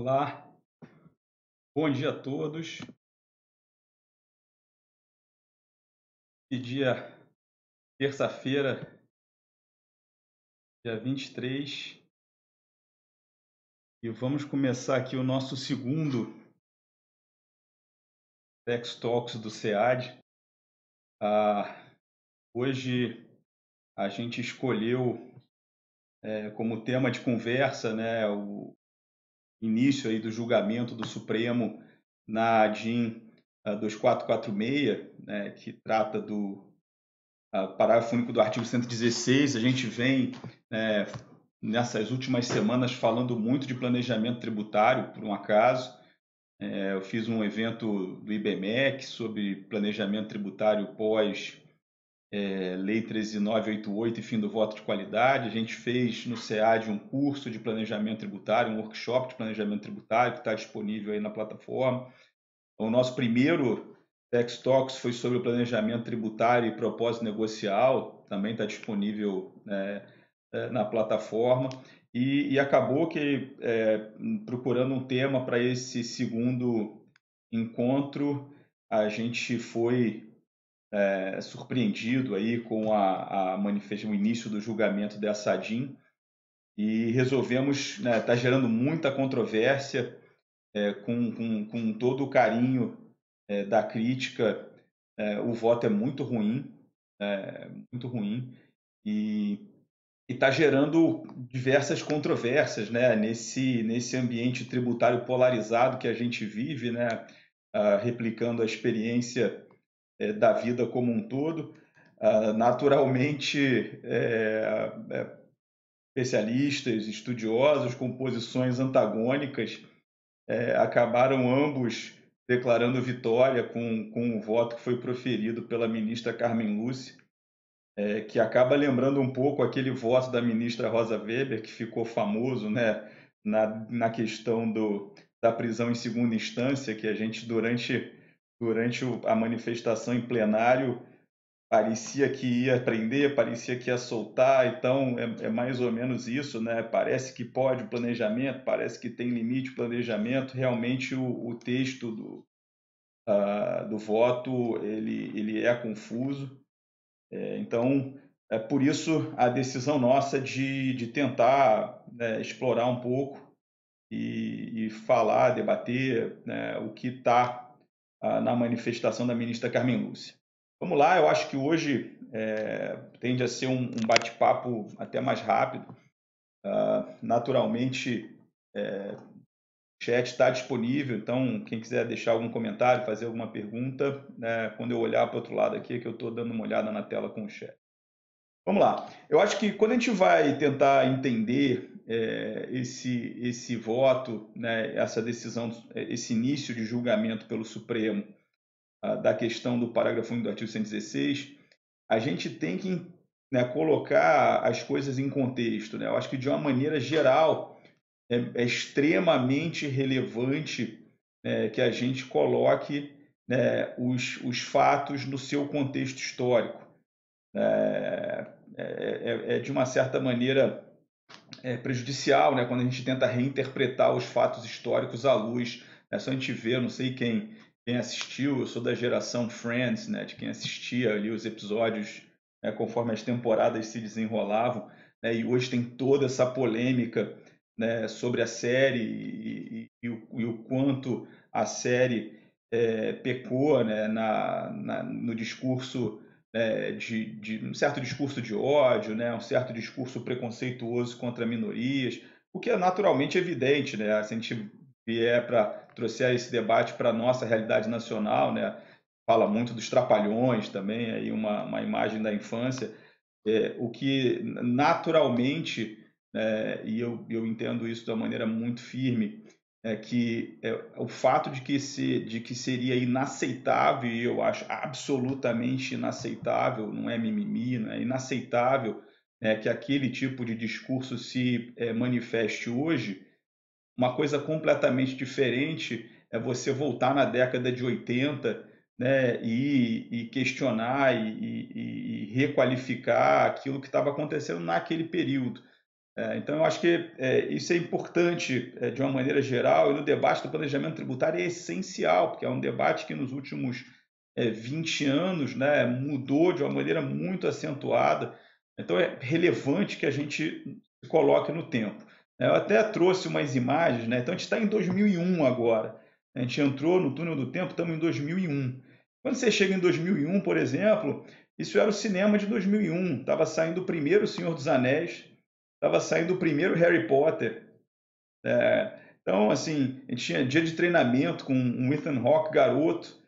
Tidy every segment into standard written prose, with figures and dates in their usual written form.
Olá, bom dia a todos. Que dia, terça-feira, dia 23, e vamos começar aqui o nosso segundo Tex Talks do SEAD. Ah, hoje a gente escolheu como tema de conversa, né, o início aí do julgamento do Supremo na ADIM 2446, né, que trata do parágrafo único do artigo 116. A gente vem, é, nessas últimas semanas, falando muito de planejamento tributário, por um acaso. Eu fiz um evento do IBMEC sobre planejamento tributário pós Lei 13.988 e fim do voto de qualidade. A gente fez no SEAD um curso de planejamento tributário, um workshop de planejamento tributário que está disponível aí na plataforma. O nosso primeiro Tax Talks foi sobre o planejamento tributário e propósito negocial, também está disponível na plataforma. E acabou que, procurando um tema para esse segundo encontro, a gente foi surpreendido aí com o início do julgamento dessa ADIM e resolvemos, né, tá gerando muita controvérsia, com todo o carinho da crítica. O voto é muito ruim, e está gerando diversas controvérsias, né, nesse ambiente tributário polarizado que a gente vive, né, replicando a experiência da vida como um todo. Naturalmente, especialistas, estudiosos com posições antagônicas acabaram ambos declarando vitória com o voto que foi proferido pela ministra Carmen Lúcia, que acaba lembrando um pouco aquele voto da ministra Rosa Weber, que ficou famoso, né, na questão da prisão em segunda instância, que a gente, durante a manifestação em plenário, parecia que ia prender, parecia que ia soltar. Então é mais ou menos isso, né? Parece que pode o planejamento, parece que tem limite o planejamento. Realmente o texto do voto ele é confuso. Então é por isso a decisão nossa de tentar, né, explorar um pouco e falar, debater, né, o que está na manifestação da ministra Carmen Lúcia. Vamos lá, eu acho que hoje tende a ser um bate-papo até mais rápido. Naturalmente, o chat está disponível, então quem quiser deixar algum comentário, fazer alguma pergunta, né, quando eu olhar para o outro lado aqui, é que eu estou dando uma olhada na tela com o chat. Vamos lá. Eu acho que quando a gente vai tentar entender esse voto, né, essa decisão, esse início de julgamento pelo Supremo, da questão do parágrafo único do artigo 116, a gente tem que, né, colocar as coisas em contexto, né? Eu acho que, de uma maneira geral, é extremamente relevante, que a gente coloque, né, os fatos no seu contexto histórico. De uma certa maneira, prejudicial, né, quando a gente tenta reinterpretar os fatos históricos à luz. É só a gente ver, não sei quem assistiu, eu sou da geração Friends, né, de quem assistia ali os episódios, conforme as temporadas se desenrolavam, né, e hoje tem toda essa polêmica, né, sobre a série e o quanto a série pecou, né, no discurso, de um certo discurso de ódio, né, um certo discurso preconceituoso contra minorias, o que é naturalmente evidente, né, se a gente vier para trouxer esse debate para a nossa realidade nacional, né, fala muito dos trapalhões também, aí uma imagem da infância, o que naturalmente, e eu entendo isso de uma maneira muito firme, é que o fato de que seria inaceitável, e eu acho absolutamente inaceitável, não é mimimi, não é inaceitável, que aquele tipo de discurso se manifeste hoje. Uma coisa completamente diferente é você voltar na década de 80, né, e questionar e requalificar aquilo que estava acontecendo naquele período. Então, eu acho que isso é importante de uma maneira geral, e no debate do planejamento tributário é essencial, porque é um debate que nos últimos 20 anos, né, mudou de uma maneira muito acentuada. Então, é relevante que a gente se coloque no tempo. Eu até trouxe umas imagens, né? Então, a gente está em 2001 agora. A gente entrou no túnel do tempo, estamos em 2001. Quando você chega em 2001, por exemplo, isso era o cinema de 2001. Estava saindo o primeiro Senhor dos Anéis, estava saindo o primeiro Harry Potter. Então, assim, a gente tinha dia de treinamento com um Ethan Hawke garoto.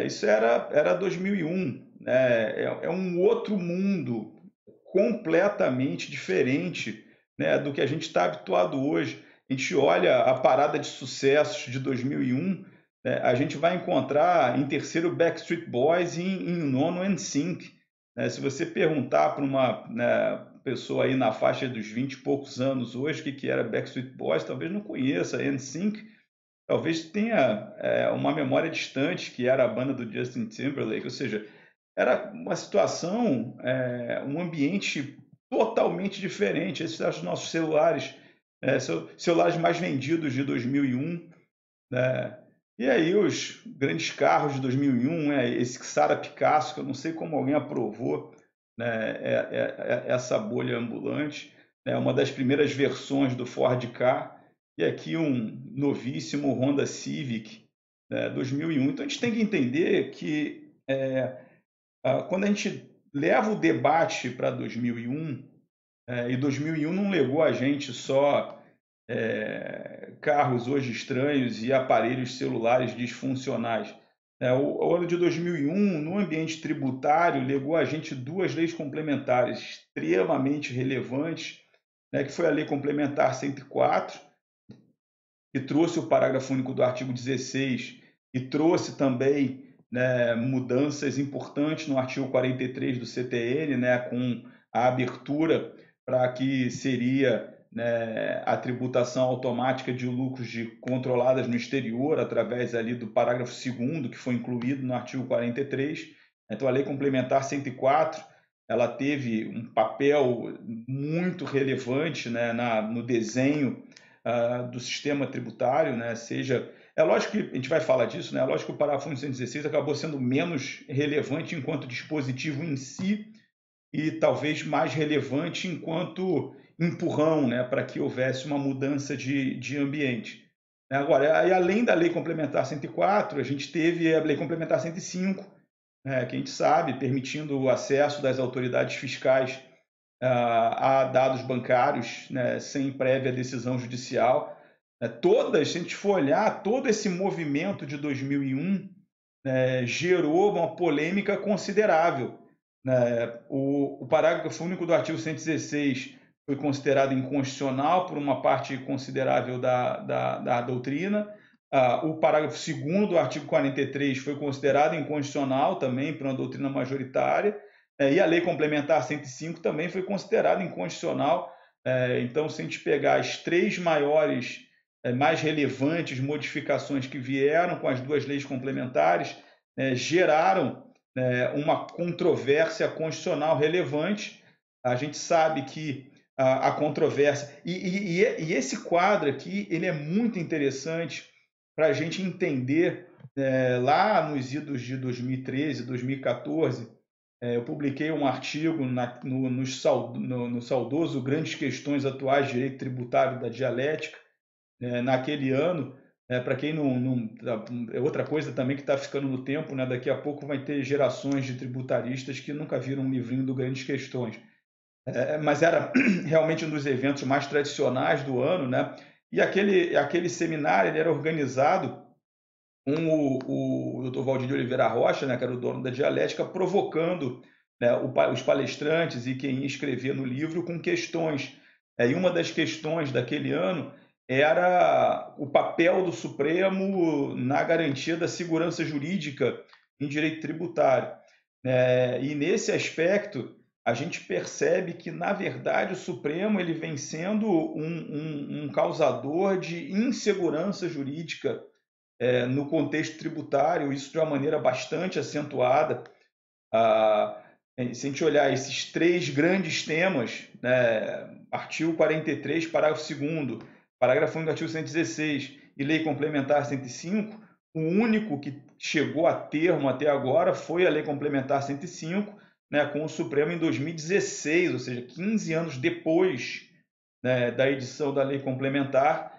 Isso era 2001. É um outro mundo completamente diferente, né, do que a gente está habituado hoje. A gente olha a parada de sucessos de 2001, né, a gente vai encontrar em terceiro Backstreet Boys e em nono NSYNC. Se você perguntar para uma, né, pessoa aí na faixa dos 20 e poucos anos hoje o que era Backstreet Boys, talvez não conheça. NSYNC talvez tenha uma memória distante, que era a banda do Justin Timberlake, ou seja, era uma situação, um ambiente totalmente diferente. Esses são os nossos celulares, celulares mais vendidos de 2001, né? E aí os grandes carros de 2001, esse Xara Picasso, que eu não sei como alguém aprovou, né, essa bolha ambulante, né, uma das primeiras versões do Ford Ka, e aqui um novíssimo Honda Civic, 2001. Então a gente tem que entender que quando a gente leva o debate para 2001, e 2001 não levou a gente só carros hoje estranhos e aparelhos celulares disfuncionais. O ano de 2001, no ambiente tributário, legou a gente duas leis complementares extremamente relevantes, né, que foi a Lei Complementar 104, que trouxe o parágrafo único do artigo 16 e trouxe também, né, mudanças importantes no artigo 43 do CTN, né, com a abertura para que seria, né, a tributação automática de lucros controladas no exterior, através ali do parágrafo 2º, que foi incluído no artigo 43. Então, a Lei Complementar 104, ela teve um papel muito relevante, né, no desenho do sistema tributário, né? É lógico que a gente vai falar disso, né? É lógico que o parágrafo 116 acabou sendo menos relevante enquanto dispositivo em si e talvez mais relevante enquanto empurrão, né, para que houvesse uma mudança de ambiente. Agora, aí, além da Lei Complementar 104, a gente teve a Lei Complementar 105, né, que a gente sabe, permitindo o acesso das autoridades fiscais a dados bancários, né, sem prévia decisão judicial. Se a gente for olhar, todo esse movimento de 2001 gerou uma polêmica considerável. O parágrafo único do artigo 116 foi considerado inconstitucional por uma parte considerável da doutrina. O parágrafo 2º do artigo 43 foi considerado inconstitucional também por uma doutrina majoritária. E a Lei Complementar 105 também foi considerada inconstitucional. Então, se a gente pegar as três maiores, mais relevantes modificações que vieram com as duas leis complementares, geraram uma controvérsia constitucional relevante. A gente sabe que a controvérsia... E esse quadro aqui ele é muito interessante para a gente entender, lá nos idos de 2013, 2014, eu publiquei um artigo no saudoso Grandes Questões Atuais de Direito Tributário da Dialética, naquele ano. Para quem não. É outra coisa também que está ficando no tempo, né? Daqui a pouco vai ter gerações de tributaristas que nunca viram um livrinho do Grandes Questões. Mas era realmente um dos eventos mais tradicionais do ano, né? E aquele seminário ele era organizado com o Dr. Valdir de Oliveira Rocha, né, que era o dono da Dialética, provocando, né, os palestrantes e quem ia escrever no livro com questões. E uma das questões daquele ano era o papel do Supremo na garantia da segurança jurídica em direito tributário. E nesse aspecto, a gente percebe que, na verdade, o Supremo ele vem sendo um causador de insegurança jurídica no contexto tributário, isso de uma maneira bastante acentuada. Se a gente olhar esses três grandes temas, né, artigo 43, parágrafo 2º, parágrafo único do artigo 116 e lei complementar 105, o único que chegou a termo até agora foi a lei complementar 105, né, com o Supremo em 2016, ou seja, 15 anos depois, né, da edição da lei complementar,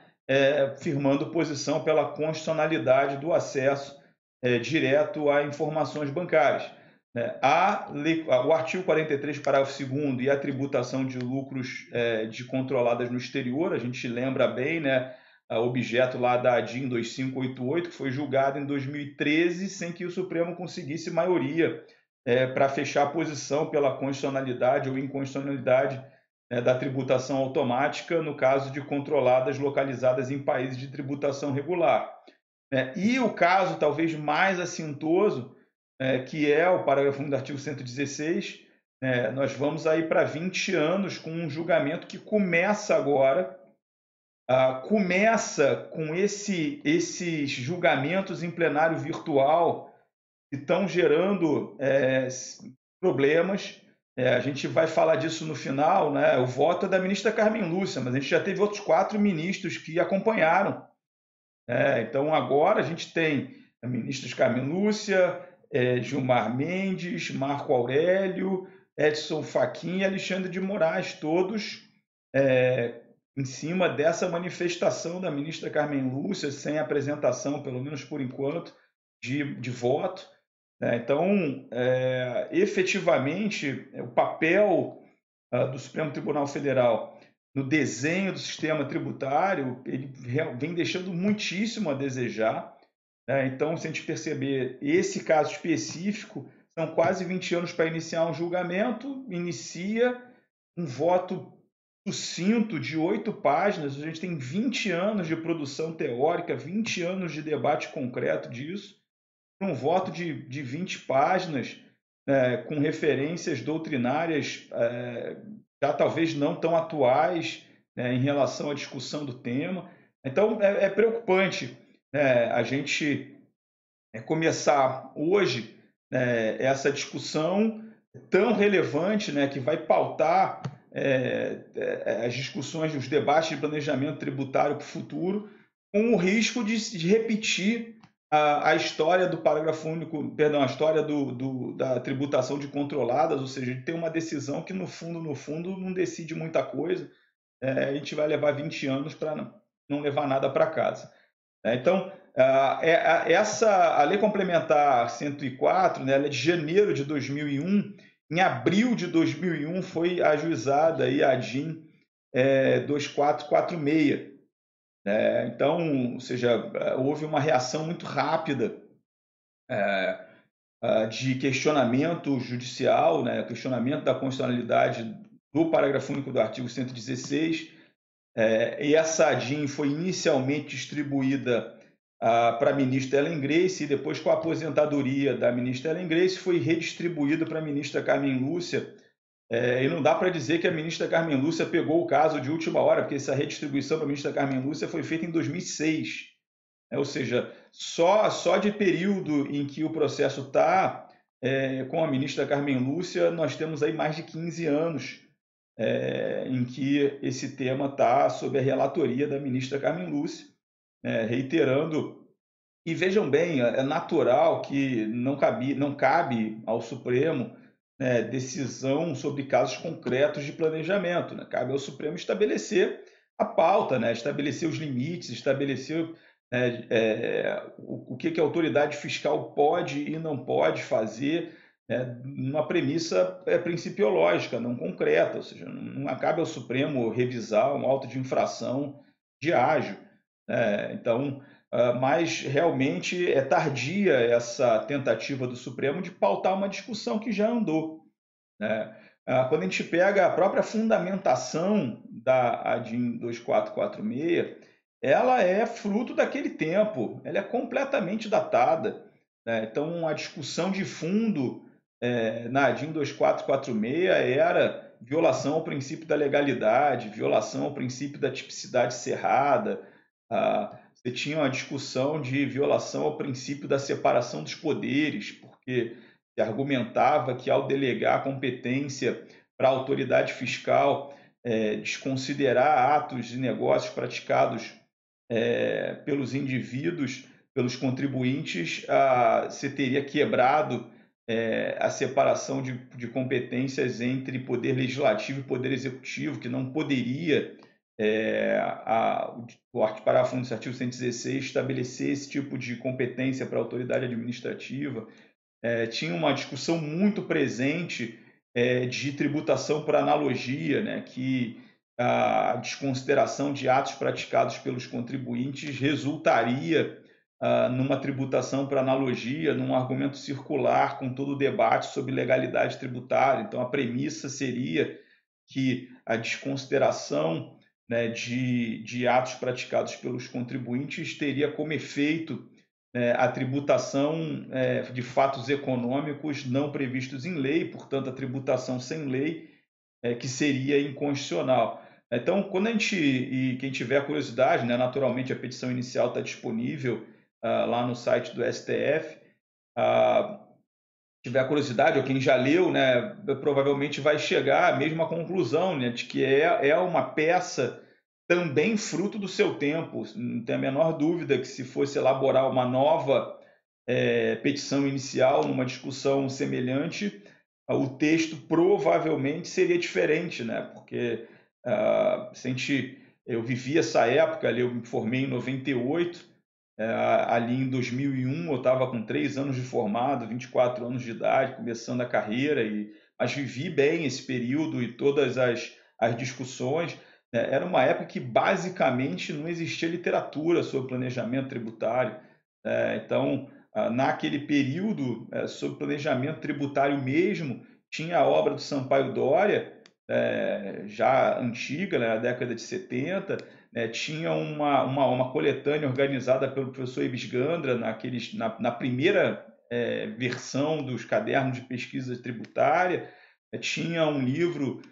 firmando posição pela constitucionalidade do acesso direto a informações bancárias. O artigo 43, parágrafo 2º, e a tributação de lucros de controladas no exterior, a gente lembra bem, né, objeto lá da ADIM 2588, que foi julgado em 2013, sem que o Supremo conseguisse maioria para fechar a posição pela constitucionalidade ou inconstitucionalidade da tributação automática, no caso de controladas localizadas em países de tributação regular. E o caso talvez mais assintoso, que é o parágrafo 1 do artigo 116, nós vamos aí para 20 anos com um julgamento que começa agora, começa com esses julgamentos em plenário virtual que estão gerando problemas. A gente vai falar disso no final, né? O voto é da ministra Carmen Lúcia, mas a gente já teve outros 4 ministros que acompanharam. Então, agora a gente tem a ministra Carmen Lúcia, Gilmar Mendes, Marco Aurélio, Edson Fachin e Alexandre de Moraes, todos em cima dessa manifestação da ministra Carmen Lúcia, sem apresentação, pelo menos por enquanto, de voto. Então, efetivamente, o papel do Supremo Tribunal Federal no desenho do sistema tributário, ele vem deixando muitíssimo a desejar. Então, se a gente perceber esse caso específico, são quase 20 anos para iniciar um julgamento, inicia um voto sucinto de 8 páginas, a gente tem 20 anos de produção teórica, 20 anos de debate concreto disso, um voto de 20 páginas, com referências doutrinárias já talvez não tão atuais em relação à discussão do tema. Então, é preocupante a gente começar hoje essa discussão tão relevante, que vai pautar as discussões, os debates de planejamento tributário para o futuro, com o risco de repetir a história do parágrafo único, perdão, a história da tributação de controladas, ou seja, de ter uma decisão que no fundo não decide muita coisa, a gente vai levar 20 anos para não levar nada para casa. Então, a lei complementar 104, ela é de janeiro de 2001, em abril de 2001 foi ajuizada aí a ADIM 2446. Então, ou seja, houve uma reação muito rápida de questionamento judicial, questionamento da constitucionalidade do parágrafo único do artigo 116, e essa ADIM foi inicialmente distribuída para a ministra Ellen Grace, e depois, com a aposentadoria da ministra Ellen Grace, foi redistribuída para a ministra Carmen Lúcia. E não dá para dizer que a ministra Carmen Lúcia pegou o caso de última hora, porque essa redistribuição para a ministra Carmen Lúcia foi feita em 2006. Ou seja, só de período em que o processo está com a ministra Carmen Lúcia, nós temos aí mais de 15 anos em que esse tema está sob a relatoria da ministra Carmen Lúcia, reiterando. E vejam bem, é natural que não cabe ao Supremo decisão sobre casos concretos de planejamento. Cabe ao Supremo estabelecer a pauta, estabelecer os limites, estabelecer o que a autoridade fiscal pode e não pode fazer, numa premissa principiológica, não concreta, ou seja, não cabe ao Supremo revisar um auto de infração de ágio. Então, mas realmente é tardia essa tentativa do Supremo de pautar uma discussão que já andou. Quando a gente pega a própria fundamentação da ADIM 2446, ela é fruto daquele tempo, ela é completamente datada. Então, a discussão de fundo na ADIM 2446 era violação ao princípio da legalidade, violação ao princípio da tipicidade cerrada. Você tinha uma discussão de violação ao princípio da separação dos poderes, porque se argumentava que, ao delegar a competência para a autoridade fiscal desconsiderar atos e negócios praticados pelos indivíduos, pelos contribuintes, você teria quebrado a separação de competências entre poder legislativo e poder executivo, que não poderia, o parágrafo do artigo 116 estabelecer esse tipo de competência para a autoridade administrativa. Tinha uma discussão muito presente de tributação por analogia, né, que a desconsideração de atos praticados pelos contribuintes resultaria numa tributação por analogia, num argumento circular com todo o debate sobre legalidade tributária. Então, a premissa seria que a desconsideração, né, de atos praticados pelos contribuintes teria como efeito a tributação de fatos econômicos não previstos em lei, portanto, a tributação sem lei, que seria inconstitucional. Então, quem tiver curiosidade, né, naturalmente a petição inicial está disponível lá no site do STF. Tiver curiosidade, ou quem já leu, né, provavelmente vai chegar à mesma conclusão, né, de que é uma peça também fruto do seu tempo. Não tem a menor dúvida que se fosse elaborar uma nova petição inicial numa discussão semelhante, o texto provavelmente seria diferente, né? Porque eu vivi essa época, ali eu me formei em 98, ali em 2001 eu estava com 3 anos de formado, 24 anos de idade, começando a carreira, mas vivi bem esse período e todas as discussões. Era uma época que basicamente não existia literatura sobre planejamento tributário. Então, naquele período, sobre planejamento tributário mesmo, tinha a obra do Sampaio Dória, já antiga, né, na década de 70, né, tinha uma coletânea organizada pelo professor Ibis Gandra na primeira versão dos cadernos de pesquisa tributária. Tinha um livro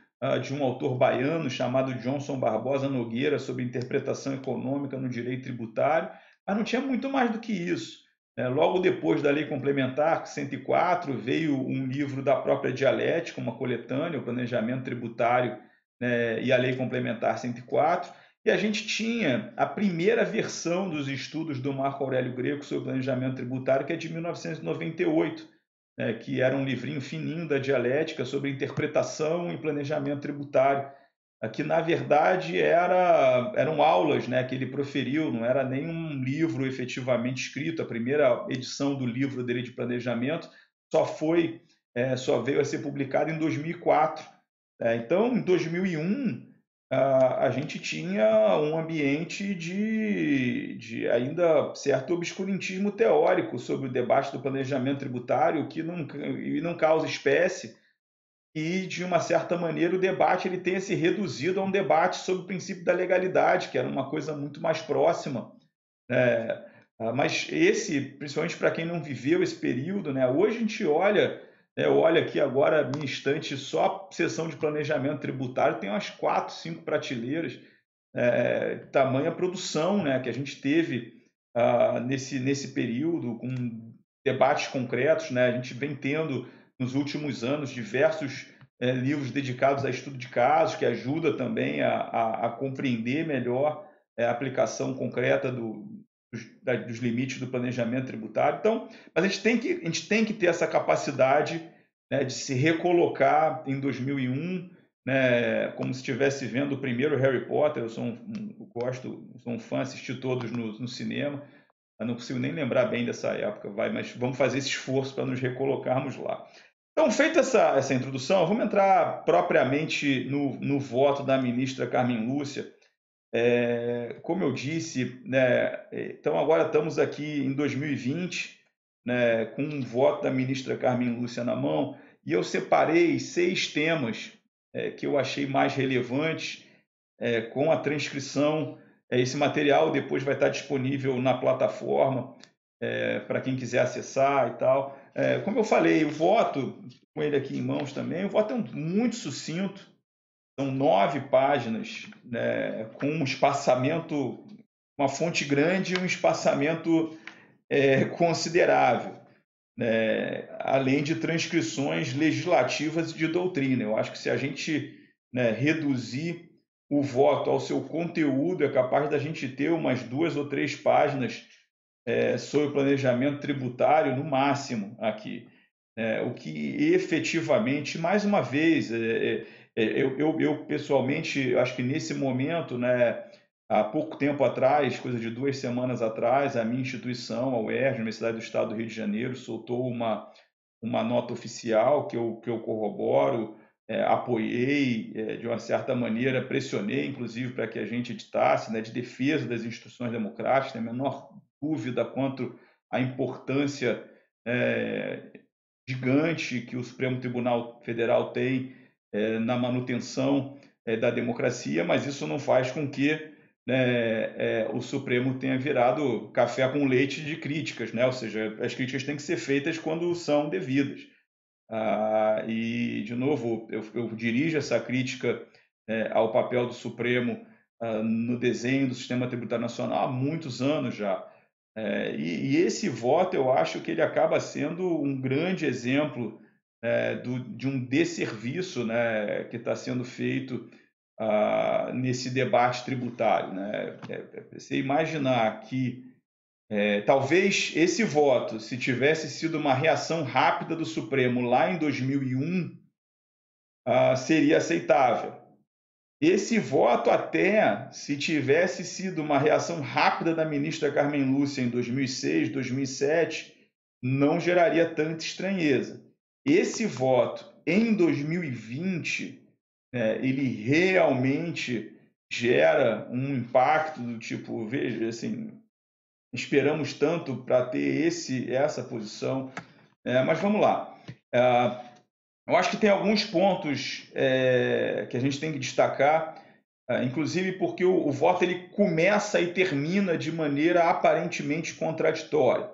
de um autor baiano chamado Johnson Barbosa Nogueira sobre interpretação econômica no direito tributário, mas não tinha muito mais do que isso. Logo depois da Lei Complementar 104, veio um livro da própria Dialética, uma coletânea, o Planejamento Tributário, né, e a Lei Complementar 104, e a gente tinha a primeira versão dos estudos do Marco Aurélio Greco sobre planejamento tributário, que é de 1998, que era um livrinho fininho da Dialética sobre interpretação e planejamento tributário, que na verdade eram aulas, né, que ele proferiu, não era nenhum livro efetivamente escrito. A primeira edição do livro dele de planejamento só veio a ser publicada em 2004. Então, em 2001, a gente tinha um ambiente de ainda certo obscurantismo teórico sobre o debate do planejamento tributário, que não causa espécie, e, de uma certa maneira, o debate ele tenha se reduzido a um debate sobre o princípio da legalidade, que era uma coisa muito mais próxima. Mas principalmente para quem não viveu esse período, né, hoje a gente olha aqui agora, no instante, só a seção de planejamento tributário tem umas 4, 5 prateleiras, tamanha produção, né, que a gente teve nesse período, com debates concretos, né, a gente vem tendo nos últimos anos diversos livros dedicados a estudo de casos, que ajuda também a compreender melhor a aplicação concreta dos limites do planejamento tributário. Então, mas a gente tem que ter essa capacidade, né, de se recolocar em 2001, né, como se estivesse vendo o primeiro Harry Potter. Eu sou um fã, assisti todos no cinema. Eu não consigo nem lembrar bem dessa época, mas vamos fazer esse esforço para nos recolocarmos lá. Então, feita essa introdução, vamos entrar propriamente no voto da ministra Carmen Lúcia. Como eu disse, né, então agora estamos aqui em 2020, né, com um voto da ministra Carmen Lúcia na mão, e eu separei 6 temas que eu achei mais relevantes com a transcrição. Esse material depois vai estar disponível na plataforma para quem quiser acessar e tal. Como eu falei, o voto, com ele aqui em mãos também, o voto é muito sucinto, são 9 páginas, né, com um espaçamento, uma fonte grande e um espaçamento considerável, né, além de transcrições legislativas e de doutrina. Eu acho que se a gente né, reduzir o voto ao seu conteúdo, é capaz da gente ter umas 2 ou 3 páginas sobre planejamento tributário no máximo aqui. O que efetivamente, mais uma vez, eu pessoalmente acho que nesse momento, né, há pouco tempo atrás, coisa de 2 semanas atrás, a minha instituição, a UERJ, Universidade do Estado do Rio de Janeiro, soltou uma nota oficial que eu corroboro, apoiei, de uma certa maneira, pressionei, inclusive, para que a gente editasse, né, de defesa das instituições democráticas, tem a menor dúvida quanto à importância gigante que o Supremo Tribunal Federal tem na manutenção da democracia, mas isso não faz com que, né, o Supremo tenha virado café com leite de críticas, né? Ou seja, as críticas têm que ser feitas quando são devidas. E, de novo, eu dirijo essa crítica ao papel do Supremo no desenho do sistema tributário nacional há muitos anos já. E esse voto, eu acho que ele acaba sendo um grande exemplo de um desserviço, né, que está sendo feito nesse debate tributário, né? Você imaginar que talvez esse voto, se tivesse sido uma reação rápida do Supremo lá em 2001, seria aceitável. Esse voto, até se tivesse sido uma reação rápida da ministra Carmen Lúcia em 2006, 2007, não geraria tanta estranheza. Esse voto em 2020, ele realmente gera um impacto do tipo, veja, assim, esperamos tanto para ter essa posição, mas vamos lá. Eu acho que tem alguns pontos que a gente tem que destacar, inclusive porque o voto ele começa e termina de maneira aparentemente contraditória.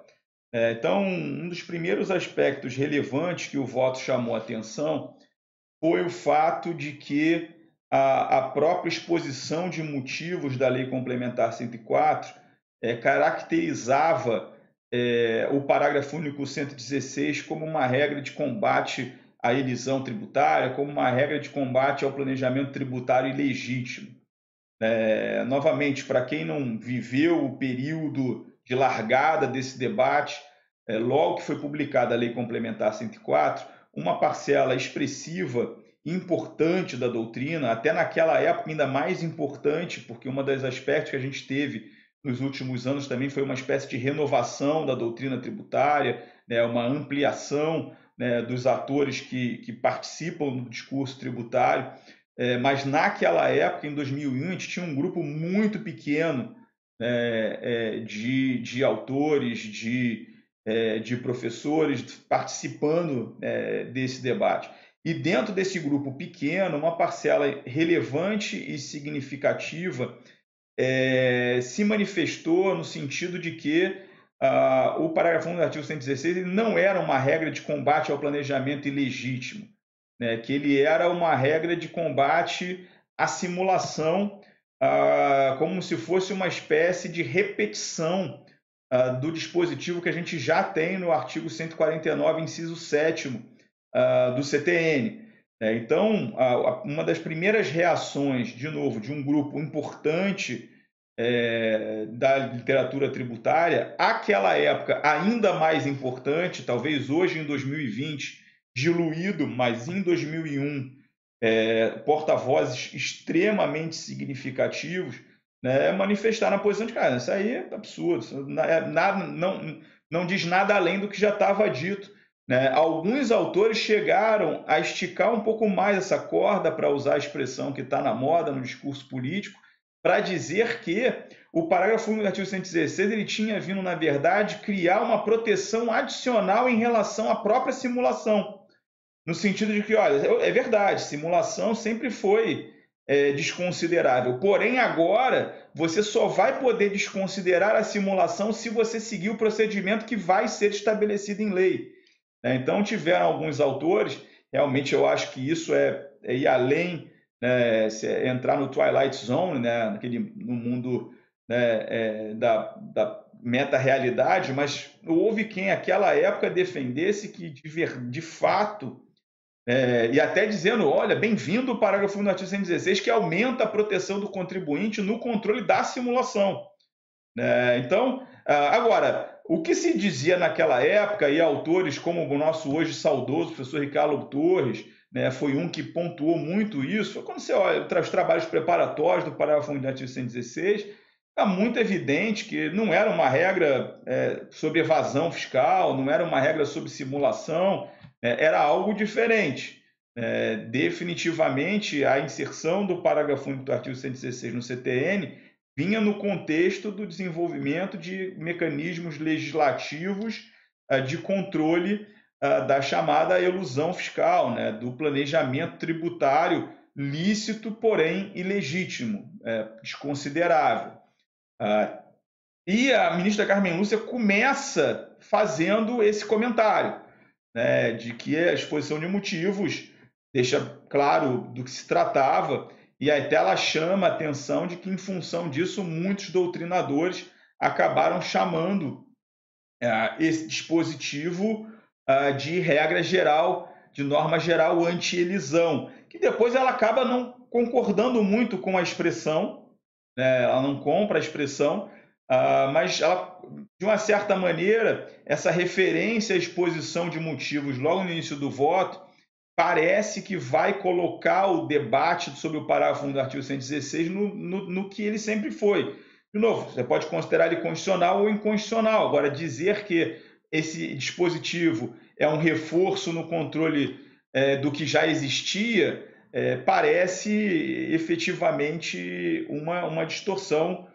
Então, um dos primeiros aspectos relevantes que o voto chamou a atenção foi o fato de que a própria exposição de motivos da Lei Complementar 104 caracterizava o parágrafo único 116 como uma regra de combate à elisão tributária, como uma regra de combate ao planejamento tributário ilegítimo. Novamente, para quem não viveu o período de largada desse debate, logo que foi publicada a Lei Complementar 104, uma parcela expressiva e importante da doutrina, até naquela época ainda mais importante, porque uma das aspectos que a gente teve nos últimos anos também foi uma espécie de renovação da doutrina tributária, né, uma ampliação, né, dos atores que participam do discurso tributário, mas naquela época, em 2001, a gente tinha um grupo muito pequeno de autores, de professores participando desse debate. E dentro desse grupo pequeno, uma parcela relevante e significativa se manifestou no sentido de que o parágrafo 1 do artigo 116 ele não era uma regra de combate ao planejamento ilegítimo, né, que ele era uma regra de combate à simulação, como se fosse uma espécie de repetição do dispositivo que a gente já tem no artigo 149, inciso 7º, do CTN. Então, uma das primeiras reações, de novo, de um grupo importante da literatura tributária, àquela época ainda mais importante, talvez hoje em 2020, diluído, mas em 2001, porta-vozes extremamente significativos, né, manifestaram a posição de cara, isso aí é absurdo, não diz nada além do que já estava dito. Né? Alguns autores chegaram a esticar um pouco mais essa corda, para usar a expressão que está na moda no discurso político, para dizer que o parágrafo 1 do artigo 116 ele tinha vindo, na verdade, criar uma proteção adicional em relação à própria simulação. No sentido de que, olha, é verdade, simulação sempre foi desconsiderável. Porém, agora, você só vai poder desconsiderar a simulação se você seguir o procedimento que vai ser estabelecido em lei. Então, tiveram alguns autores, realmente eu acho que isso é ir além, né, entrar no Twilight Zone, né, no mundo, né, da meta-realidade, mas houve quem, naquela época, defendesse que, de fato, e até dizendo, olha, bem-vindo o parágrafo do artigo 116, que aumenta a proteção do contribuinte no controle da simulação. Então, agora, o que se dizia naquela época, e autores como o nosso hoje saudoso professor Ricardo Torres, foi um que pontuou muito isso, foi quando você olha os trabalhos preparatórios do parágrafo do artigo 116, está muito evidente que não era uma regra sobre evasão fiscal, não era uma regra sobre simulação, era algo diferente. Definitivamente, a inserção do parágrafo único do artigo 116 no CTN vinha no contexto do desenvolvimento de mecanismos legislativos de controle da chamada elusão fiscal, do planejamento tributário lícito, porém ilegítimo, desconsiderável. E a ministra Carmen Lúcia começa fazendo esse comentário, de que a exposição de motivos deixa claro do que se tratava, e até ela chama a atenção de que, em função disso, muitos doutrinadores acabaram chamando esse dispositivo de regra geral, de norma geral anti-elisão, que depois ela acaba não concordando muito com a expressão, ela não compra a expressão, mas ela, de uma certa maneira, essa referência à exposição de motivos logo no início do voto parece que vai colocar o debate sobre o parágrafo 1 do artigo 116 no que ele sempre foi. De novo, você pode considerar ele constitucional ou inconstitucional. Agora, dizer que esse dispositivo é um reforço no controle do que já existia parece efetivamente uma distorção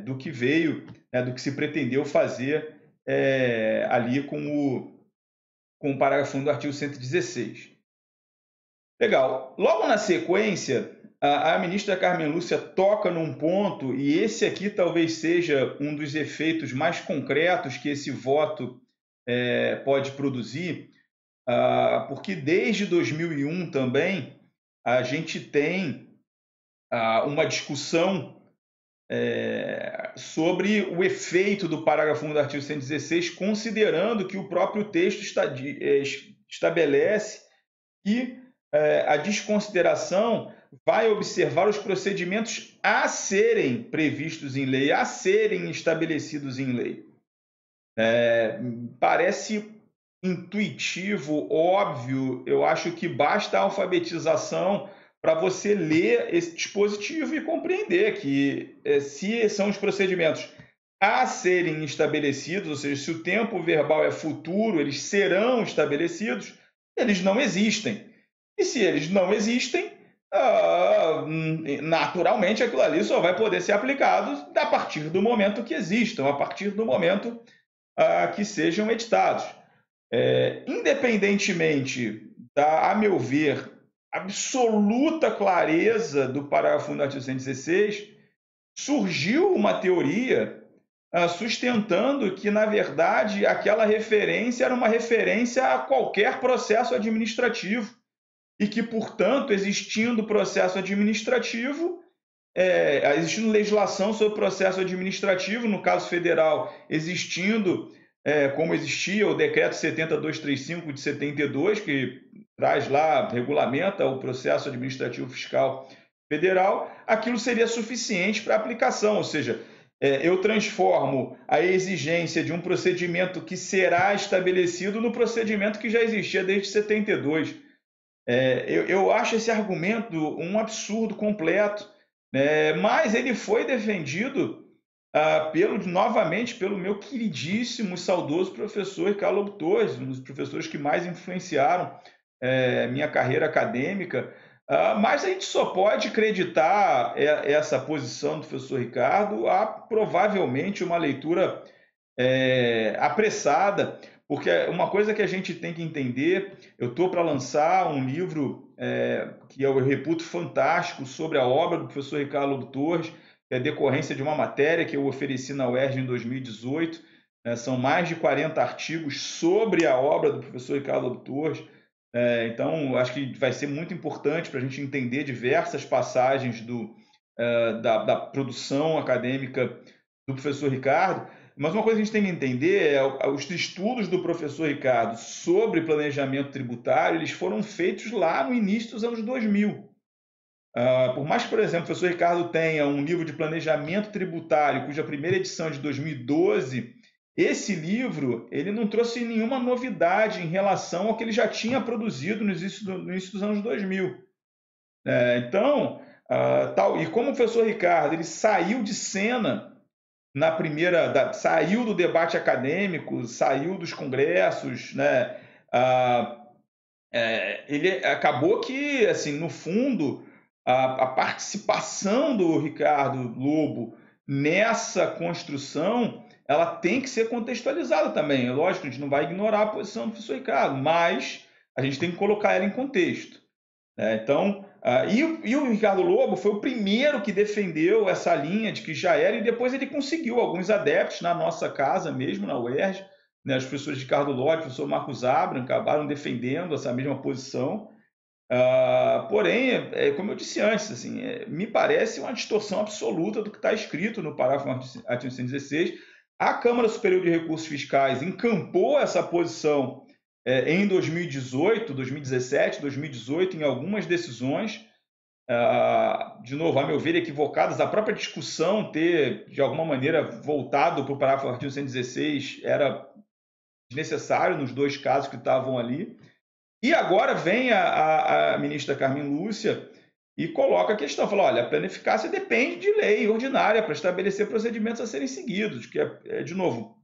do que veio, do que se pretendeu fazer ali com o parágrafo 1 do artigo 116. Legal. Logo na sequência, a ministra Carmen Lúcia toca num ponto, e esse aqui talvez seja um dos efeitos mais concretos que esse voto pode produzir, porque desde 2001 também a gente tem uma discussão sobre o efeito do parágrafo 1 do artigo 116, considerando que o próprio texto estabelece que a desconsideração vai observar os procedimentos a serem previstos em lei, a serem estabelecidos em lei. Parece intuitivo, óbvio, eu acho que basta a alfabetização para você ler esse dispositivo e compreender que se são os procedimentos a serem estabelecidos, ou seja, se o tempo verbal é futuro, eles serão estabelecidos, eles não existem. E se eles não existem, naturalmente aquilo ali só vai poder ser aplicado a partir do momento que existam, a partir do momento que sejam editados. Independentemente da, a meu ver, absoluta clareza do parágrafo 1 do artigo 116, surgiu uma teoria sustentando que, na verdade, aquela referência era uma referência a qualquer processo administrativo e que, portanto, existindo processo administrativo, existindo legislação sobre processo administrativo, no caso federal, existindo, como existia o decreto 70235 de 72, que traz lá, regulamenta o processo administrativo fiscal federal, aquilo seria suficiente para aplicação, ou seja, eu transformo a exigência de um procedimento que será estabelecido no procedimento que já existia desde 72. Eu acho esse argumento um absurdo completo, mas ele foi defendido novamente pelo meu queridíssimo e saudoso professor Ricardo Torres, um dos professores que mais influenciaram minha carreira acadêmica, mas a gente só pode acreditar essa posição do professor Ricardo a provavelmente uma leitura apressada, porque uma coisa que a gente tem que entender, eu estou para lançar um livro que eu reputo fantástico sobre a obra do professor Ricardo Torres, que é decorrência de uma matéria que eu ofereci na UERJ em 2018, são mais de 40 artigos sobre a obra do professor Ricardo Torres, então acho que vai ser muito importante para a gente entender diversas passagens da produção acadêmica do professor Ricardo, mas uma coisa que a gente tem que entender é os estudos do professor Ricardo sobre planejamento tributário, eles foram feitos lá no início dos anos 2000. Por mais que, por exemplo, o professor Ricardo tenha um livro de planejamento tributário, cuja primeira edição é de 2012, esse livro ele não trouxe nenhuma novidade em relação ao que ele já tinha produzido no início dos anos 2000. Então, e como o professor Ricardo ele saiu de cena na saiu do debate acadêmico, saiu dos congressos, né? Ele acabou que, assim, no fundo, a participação do Ricardo Lobo nessa construção, ela tem que ser contextualizada também. É lógico, a gente não vai ignorar a posição do professor Ricardo, mas a gente tem que colocar ela em contexto. Então, e o Ricardo Lobo foi o primeiro que defendeu essa linha de que já era, e depois ele conseguiu alguns adeptos na nossa casa mesmo, na UERJ, né, os professores Ricardo Lodge, o professor Marcos Abram, acabaram defendendo essa mesma posição. Porém, como eu disse antes, assim, me parece uma distorção absoluta do que está escrito no parágrafo artigo 116. A Câmara Superior de Recursos Fiscais encampou essa posição em 2018, 2017, 2018, em algumas decisões, de novo, a meu ver, equivocadas. A própria discussão ter, de alguma maneira, voltado para o parágrafo artigo 116 era desnecessário nos dois casos que estavam ali. E agora vem a ministra Carmen Lúcia e coloca a questão, fala, olha, a plena eficácia depende de lei ordinária para estabelecer procedimentos a serem seguidos, que de novo,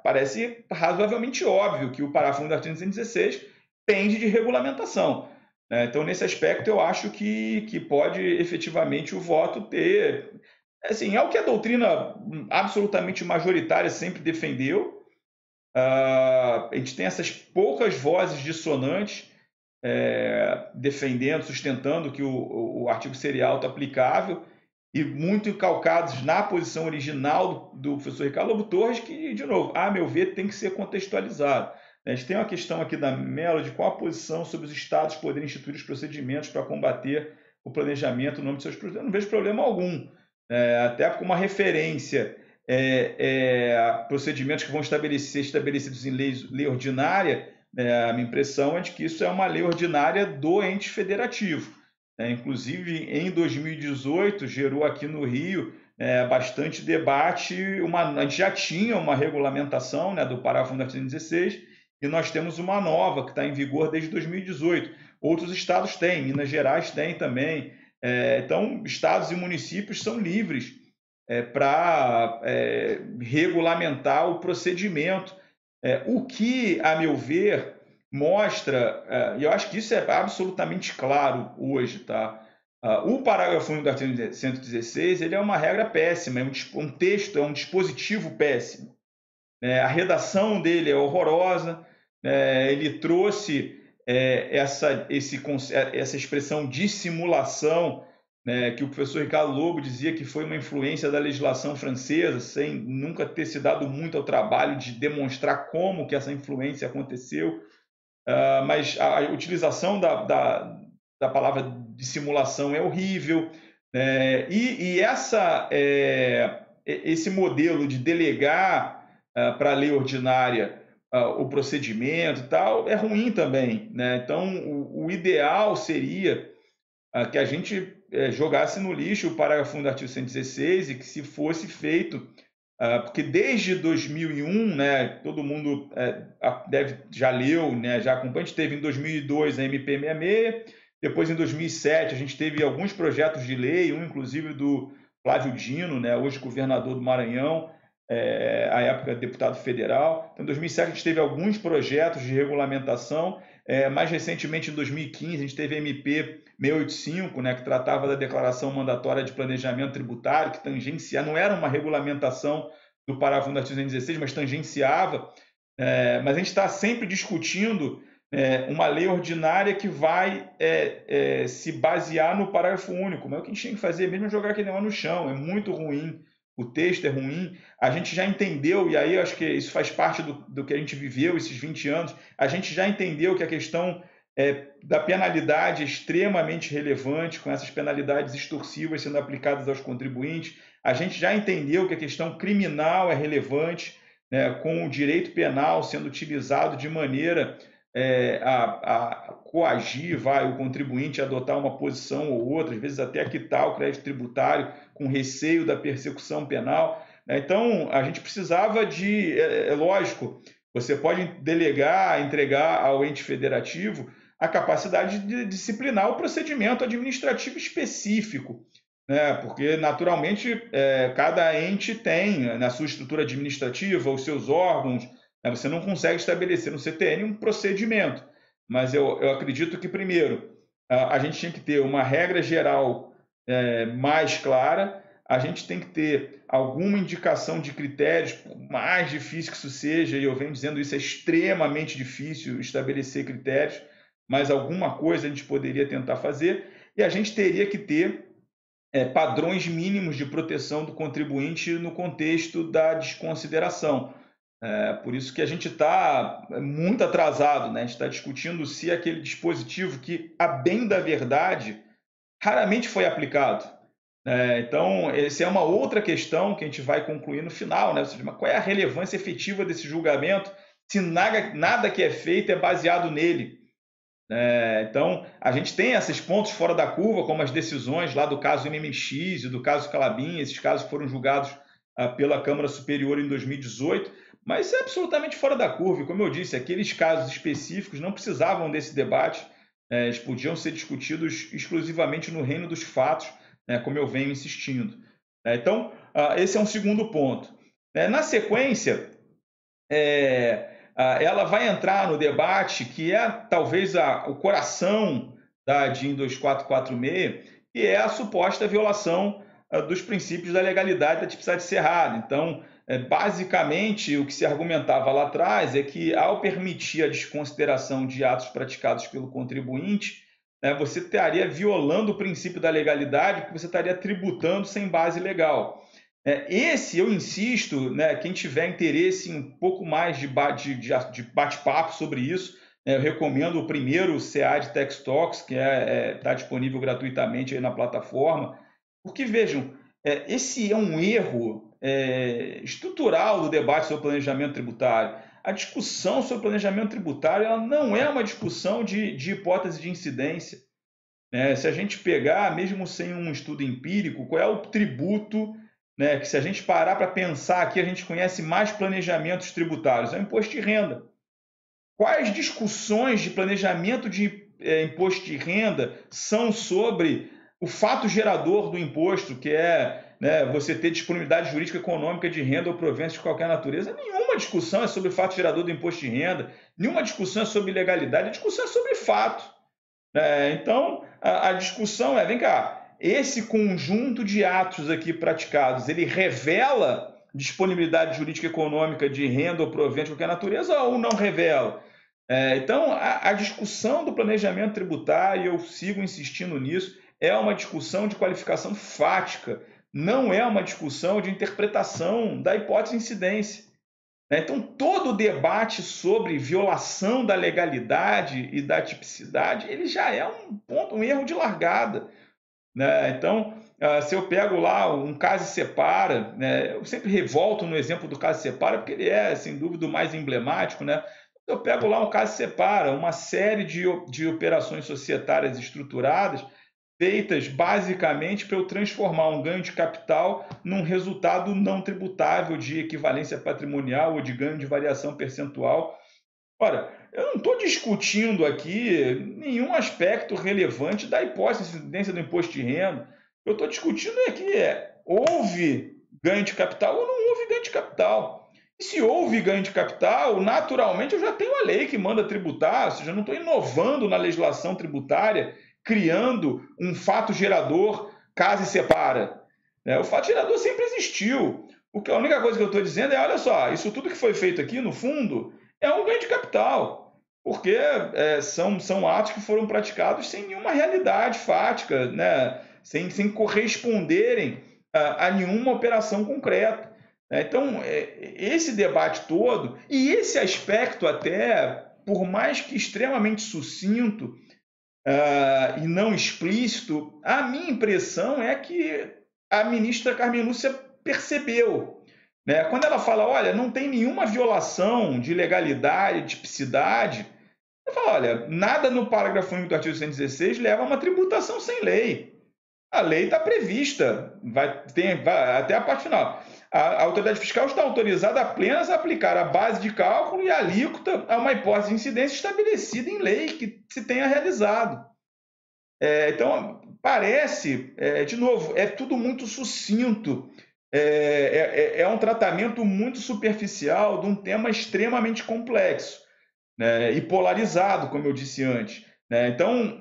parece razoavelmente óbvio que o parágrafo 1 do artigo 116 pende de regulamentação. Então, nesse aspecto, eu acho que pode efetivamente o voto ter... Assim, é o que a doutrina absolutamente majoritária sempre defendeu. A gente tem essas poucas vozes dissonantes defendendo, sustentando que o artigo seria auto-aplicável, e muito calcados na posição original do professor Ricardo Lobo Torres, que, de novo, a meu ver, tem que ser contextualizado. A gente tem uma questão aqui da Mello de qual a posição sobre os estados poderem instituir os procedimentos para combater o planejamento no âmbito de seus procedimentos. Eu não vejo problema algum, até como uma referência procedimentos que vão ser estabelecidos em lei ordinária. A minha impressão é de que isso é uma lei ordinária do ente federativo. Inclusive, em 2018, gerou aqui no Rio bastante debate. A gente já tinha uma regulamentação do parágrafo 1 do artigo 16, e nós temos uma nova que está em vigor desde 2018. Outros estados têm, Minas Gerais tem também. Então, estados e municípios são livres para regulamentar o procedimento. O que, a meu ver, mostra, e eu acho que isso é absolutamente claro hoje, tá? O parágrafo 1 do artigo 116 ele é uma regra péssima, é um texto, é um dispositivo péssimo. A redação dele é horrorosa, ele trouxe essa expressão dissimulação, que o professor Ricardo Lobo dizia que foi uma influência da legislação francesa, sem nunca ter se dado muito ao trabalho de demonstrar como que essa influência aconteceu. Mas a utilização da palavra dissimulação é horrível, e esse modelo de delegar para a lei ordinária o procedimento e tal é ruim também. Então, o ideal seria que a gente jogasse no lixo o parágrafo 1 do artigo 116 e que se fosse feito, porque desde 2001, todo mundo já leu, já acompanha, a gente teve em 2002 a MP 66, depois em 2007 a gente teve alguns projetos de lei, um inclusive do Flávio Dino, hoje governador do Maranhão, à época deputado federal. Então, em 2007 a gente teve alguns projetos de regulamentação. Mais recentemente, em 2015, a gente teve a MP 685, que tratava da declaração mandatória de planejamento tributário, que não era uma regulamentação do parágrafo 1 do artigo 116, mas tangenciava. Mas a gente está sempre discutindo uma lei ordinária que vai se basear no parágrafo único. Mas o que a gente tem que fazer mesmo é jogar aquele negócio no chão. É muito ruim. O texto é ruim, a gente já entendeu, e aí eu acho que isso faz parte do que a gente viveu esses 20 anos, a gente já entendeu que a questão da penalidade extremamente relevante, com essas penalidades extorsivas sendo aplicadas aos contribuintes. A gente já entendeu que a questão criminal é relevante, né, com o direito penal sendo utilizado de maneira a coagir o contribuinte a adotar uma posição ou outra, às vezes até quitar o crédito tributário com receio da persecução penal. Então, a gente precisava de, lógico, você pode delegar, entregar ao ente federativo a capacidade de disciplinar o procedimento administrativo específico, né? Porque, naturalmente, cada ente tem na sua estrutura administrativa os seus órgãos, né? Você não consegue estabelecer no CTN um procedimento, mas eu acredito que, primeiro, a gente tinha que ter uma regra geral mais clara, a gente tem que ter alguma indicação de critérios, por mais difícil que isso seja, e eu venho dizendo isso, é extremamente difícil estabelecer critérios, mas alguma coisa a gente poderia tentar fazer, e a gente teria que ter padrões mínimos de proteção do contribuinte no contexto da desconsideração. Por isso que a gente está muito atrasado, né? A gente está discutindo se aquele dispositivo que, a bem da verdade, raramente foi aplicado. Então, essa é uma outra questão que a gente vai concluir no final, né? Ou seja, qual é a relevância efetiva desse julgamento se nada que é feito é baseado nele? Então, a gente tem esses pontos fora da curva, como as decisões lá do caso MMX e do caso Calabim, esses casos foram julgados pela Câmara Superior em 2018, mas isso é absolutamente fora da curva. E, como eu disse, aqueles casos específicos não precisavam desse debate, eles podiam ser discutidos exclusivamente no reino dos fatos, como eu venho insistindo. Então, esse é um segundo ponto. Na sequência, ela vai entrar no debate que é talvez o coração da DIN 2446, que é a suposta violação dos princípios da legalidade da tipicidade cerrada. Então, basicamente, o que se argumentava lá atrás é que, ao permitir a desconsideração de atos praticados pelo contribuinte, você estaria violando o princípio da legalidade, porque você estaria tributando sem base legal. Esse, eu insisto, quem tiver interesse em um pouco mais de bate-papo sobre isso, eu recomendo o primeiro CEAD Tax Talks, que está disponível gratuitamente aí na plataforma, porque, vejam, esse é um erro estrutural do debate sobre planejamento tributário. A discussão sobre planejamento tributário ela não é uma discussão de hipótese de incidência. Se a gente pegar, mesmo sem um estudo empírico, qual é o tributo, que se a gente parar para pensar aqui, a gente conhece mais planejamentos tributários? É o imposto de renda. Quais discussões de planejamento de imposto de renda são sobre o fato gerador do imposto, que é você ter disponibilidade jurídica econômica de renda ou proventos de qualquer natureza? Nenhuma discussão é sobre o fato gerador do imposto de renda, nenhuma discussão é sobre legalidade, a discussão é sobre fato. Então, a discussão vem cá, esse conjunto de atos aqui praticados, ele revela disponibilidade jurídica econômica de renda ou provento de qualquer natureza ou não revela? Então, a discussão do planejamento tributário, eu sigo insistindo nisso, é uma discussão de qualificação fática, não é uma discussão de interpretação da hipótese de incidência. Então, todo o debate sobre violação da legalidade e da tipicidade, ele já é um erro de largada. Então, se eu pego lá um caso e separa, eu sempre revolto no exemplo do caso e separa, porque ele é, sem dúvida, o mais emblemático. Eu pego lá um caso e separa, uma série de operações societárias estruturadas, feitas basicamente para eu transformar um ganho de capital num resultado não tributável de equivalência patrimonial ou de ganho de variação percentual. Ora, eu não estou discutindo aqui nenhum aspecto relevante da hipótese de incidência do imposto de renda. Eu estou discutindo aqui houve ganho de capital ou não houve ganho de capital. E se houve ganho de capital, naturalmente eu já tenho a lei que manda tributar, ou seja, eu não estou inovando na legislação tributária, criando um fato gerador caso e separa. O fato gerador sempre existiu. A única coisa que eu estou dizendo olha só, isso tudo que foi feito aqui, no fundo, é um ganho de capital, porque são atos que foram praticados sem nenhuma realidade fática, sem corresponderem a nenhuma operação concreta. Então, esse debate todo, e esse aspecto até por mais que extremamente sucinto e não explícito, a minha impressão é que a ministra Carmen Lúcia percebeu, né? Quando ela fala, olha, não tem nenhuma violação de legalidade, de tipicidade, ela fala, olha, nada no parágrafo único do artigo 116 leva a uma tributação sem lei. A lei está prevista, vai até a parte final. A autoridade fiscal está autorizada apenas a aplicar a base de cálculo e a alíquota a uma hipótese de incidência estabelecida em lei que se tenha realizado. Então, parece, de novo, é tudo muito sucinto. É um tratamento muito superficial de um tema extremamente complexo, né, e polarizado, como eu disse antes. Né? Então,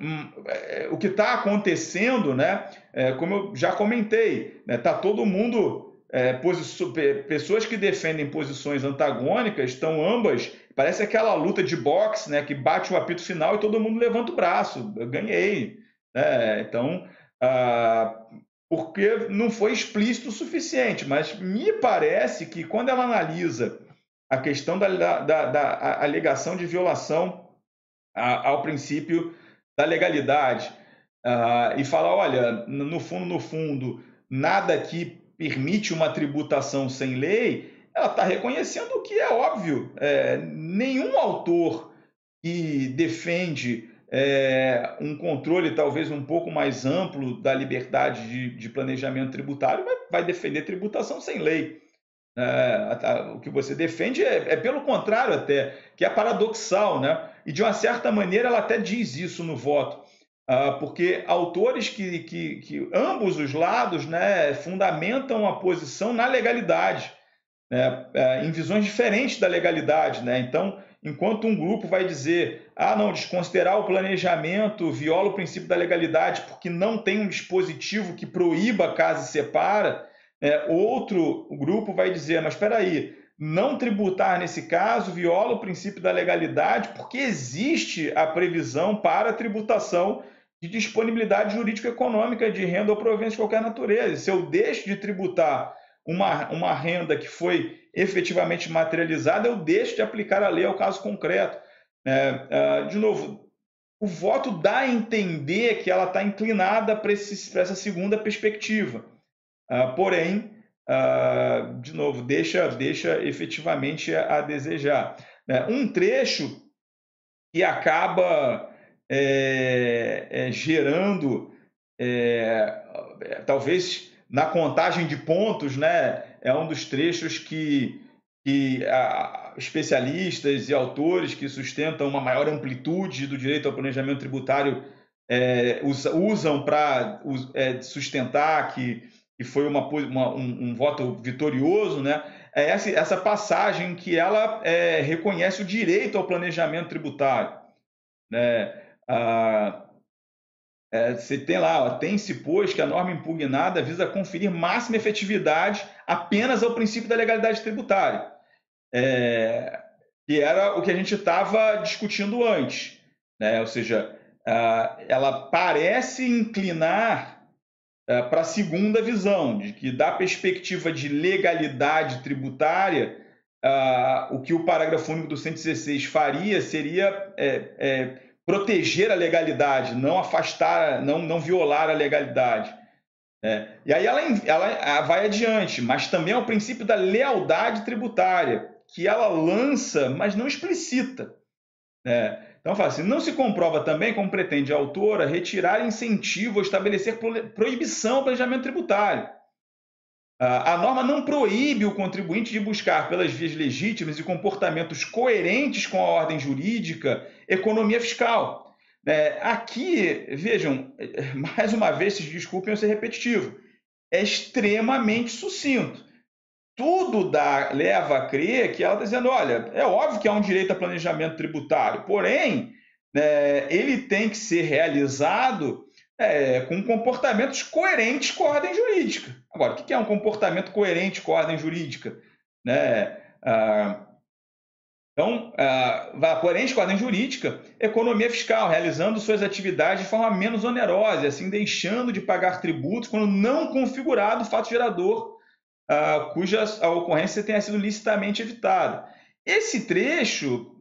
o que está acontecendo, né, como eu já comentei, está, né, todo mundo, pessoas que defendem posições antagônicas, estão ambas, parece aquela luta de boxe, né, que bate o apito final e todo mundo levanta o braço, eu ganhei. Né? Então, porque não foi explícito o suficiente, mas me parece que quando ela analisa a questão da alegação de violação ao princípio da legalidade e fala, olha, no fundo, nada que permite uma tributação sem lei, ela está reconhecendo o que é óbvio. Nenhum autor que defende um controle talvez um pouco mais amplo da liberdade de planejamento tributário vai defender tributação sem lei. O que você defende pelo contrário até, que é paradoxal, né? E de uma certa maneira ela até diz isso no voto, porque autores que ambos os lados, né, fundamentam a posição na legalidade, né, em visões diferentes da legalidade, né? Então, enquanto um grupo vai dizer, não, desconsiderar o planejamento viola o princípio da legalidade porque não tem um dispositivo que proíba casa e separa, outro grupo vai dizer, mas espera aí, não tributar nesse caso viola o princípio da legalidade porque existe a previsão para a tributação de disponibilidade jurídico-econômica de renda ou proveniente de qualquer natureza. Se eu deixo de tributar uma renda que foi efetivamente materializada, eu deixo de aplicar a lei ao caso concreto. De novo, o voto dá a entender que ela está inclinada para essa segunda perspectiva. Porém, de novo, deixa efetivamente a desejar. Um trecho que acaba gerando, talvez na contagem de pontos, né, é um dos trechos que especialistas e autores que sustentam uma maior amplitude do direito ao planejamento tributário usam para sustentar que foi um voto vitorioso, né? Essa passagem que ela reconhece o direito ao planejamento tributário. Né? Você tem lá, tem-se, pois, que a norma impugnada visa conferir máxima efetividade apenas ao princípio da legalidade tributária, que era o que a gente estava discutindo antes. Né? Ou seja, ela parece inclinar para a segunda visão, de que da perspectiva de legalidade tributária, o que o parágrafo único do 116 faria seria proteger a legalidade, não afastar, não violar a legalidade. E aí ela vai adiante, mas também é o princípio da lealdade tributária, que ela lança, mas não explicita. Então, fala assim, não se comprova também, como pretende a autora, retirar incentivo ou estabelecer proibição ao planejamento tributário. A norma não proíbe o contribuinte de buscar, pelas vias legítimas e comportamentos coerentes com a ordem jurídica, economia fiscal. Aqui, vejam, mais uma vez, se desculpem eu ser repetitivo, é extremamente sucinto. Tudo leva a crer que ela está dizendo, olha, é óbvio que há um direito a planejamento tributário, porém, ele tem que ser realizado com comportamentos coerentes com a ordem jurídica. Agora, o que é um comportamento coerente com a ordem jurídica? Então, coerente com a ordem jurídica, economia fiscal, realizando suas atividades de forma menos onerosa, assim deixando de pagar tributos quando não configurado o fato gerador cuja a ocorrência tenha sido licitamente evitada. Esse trecho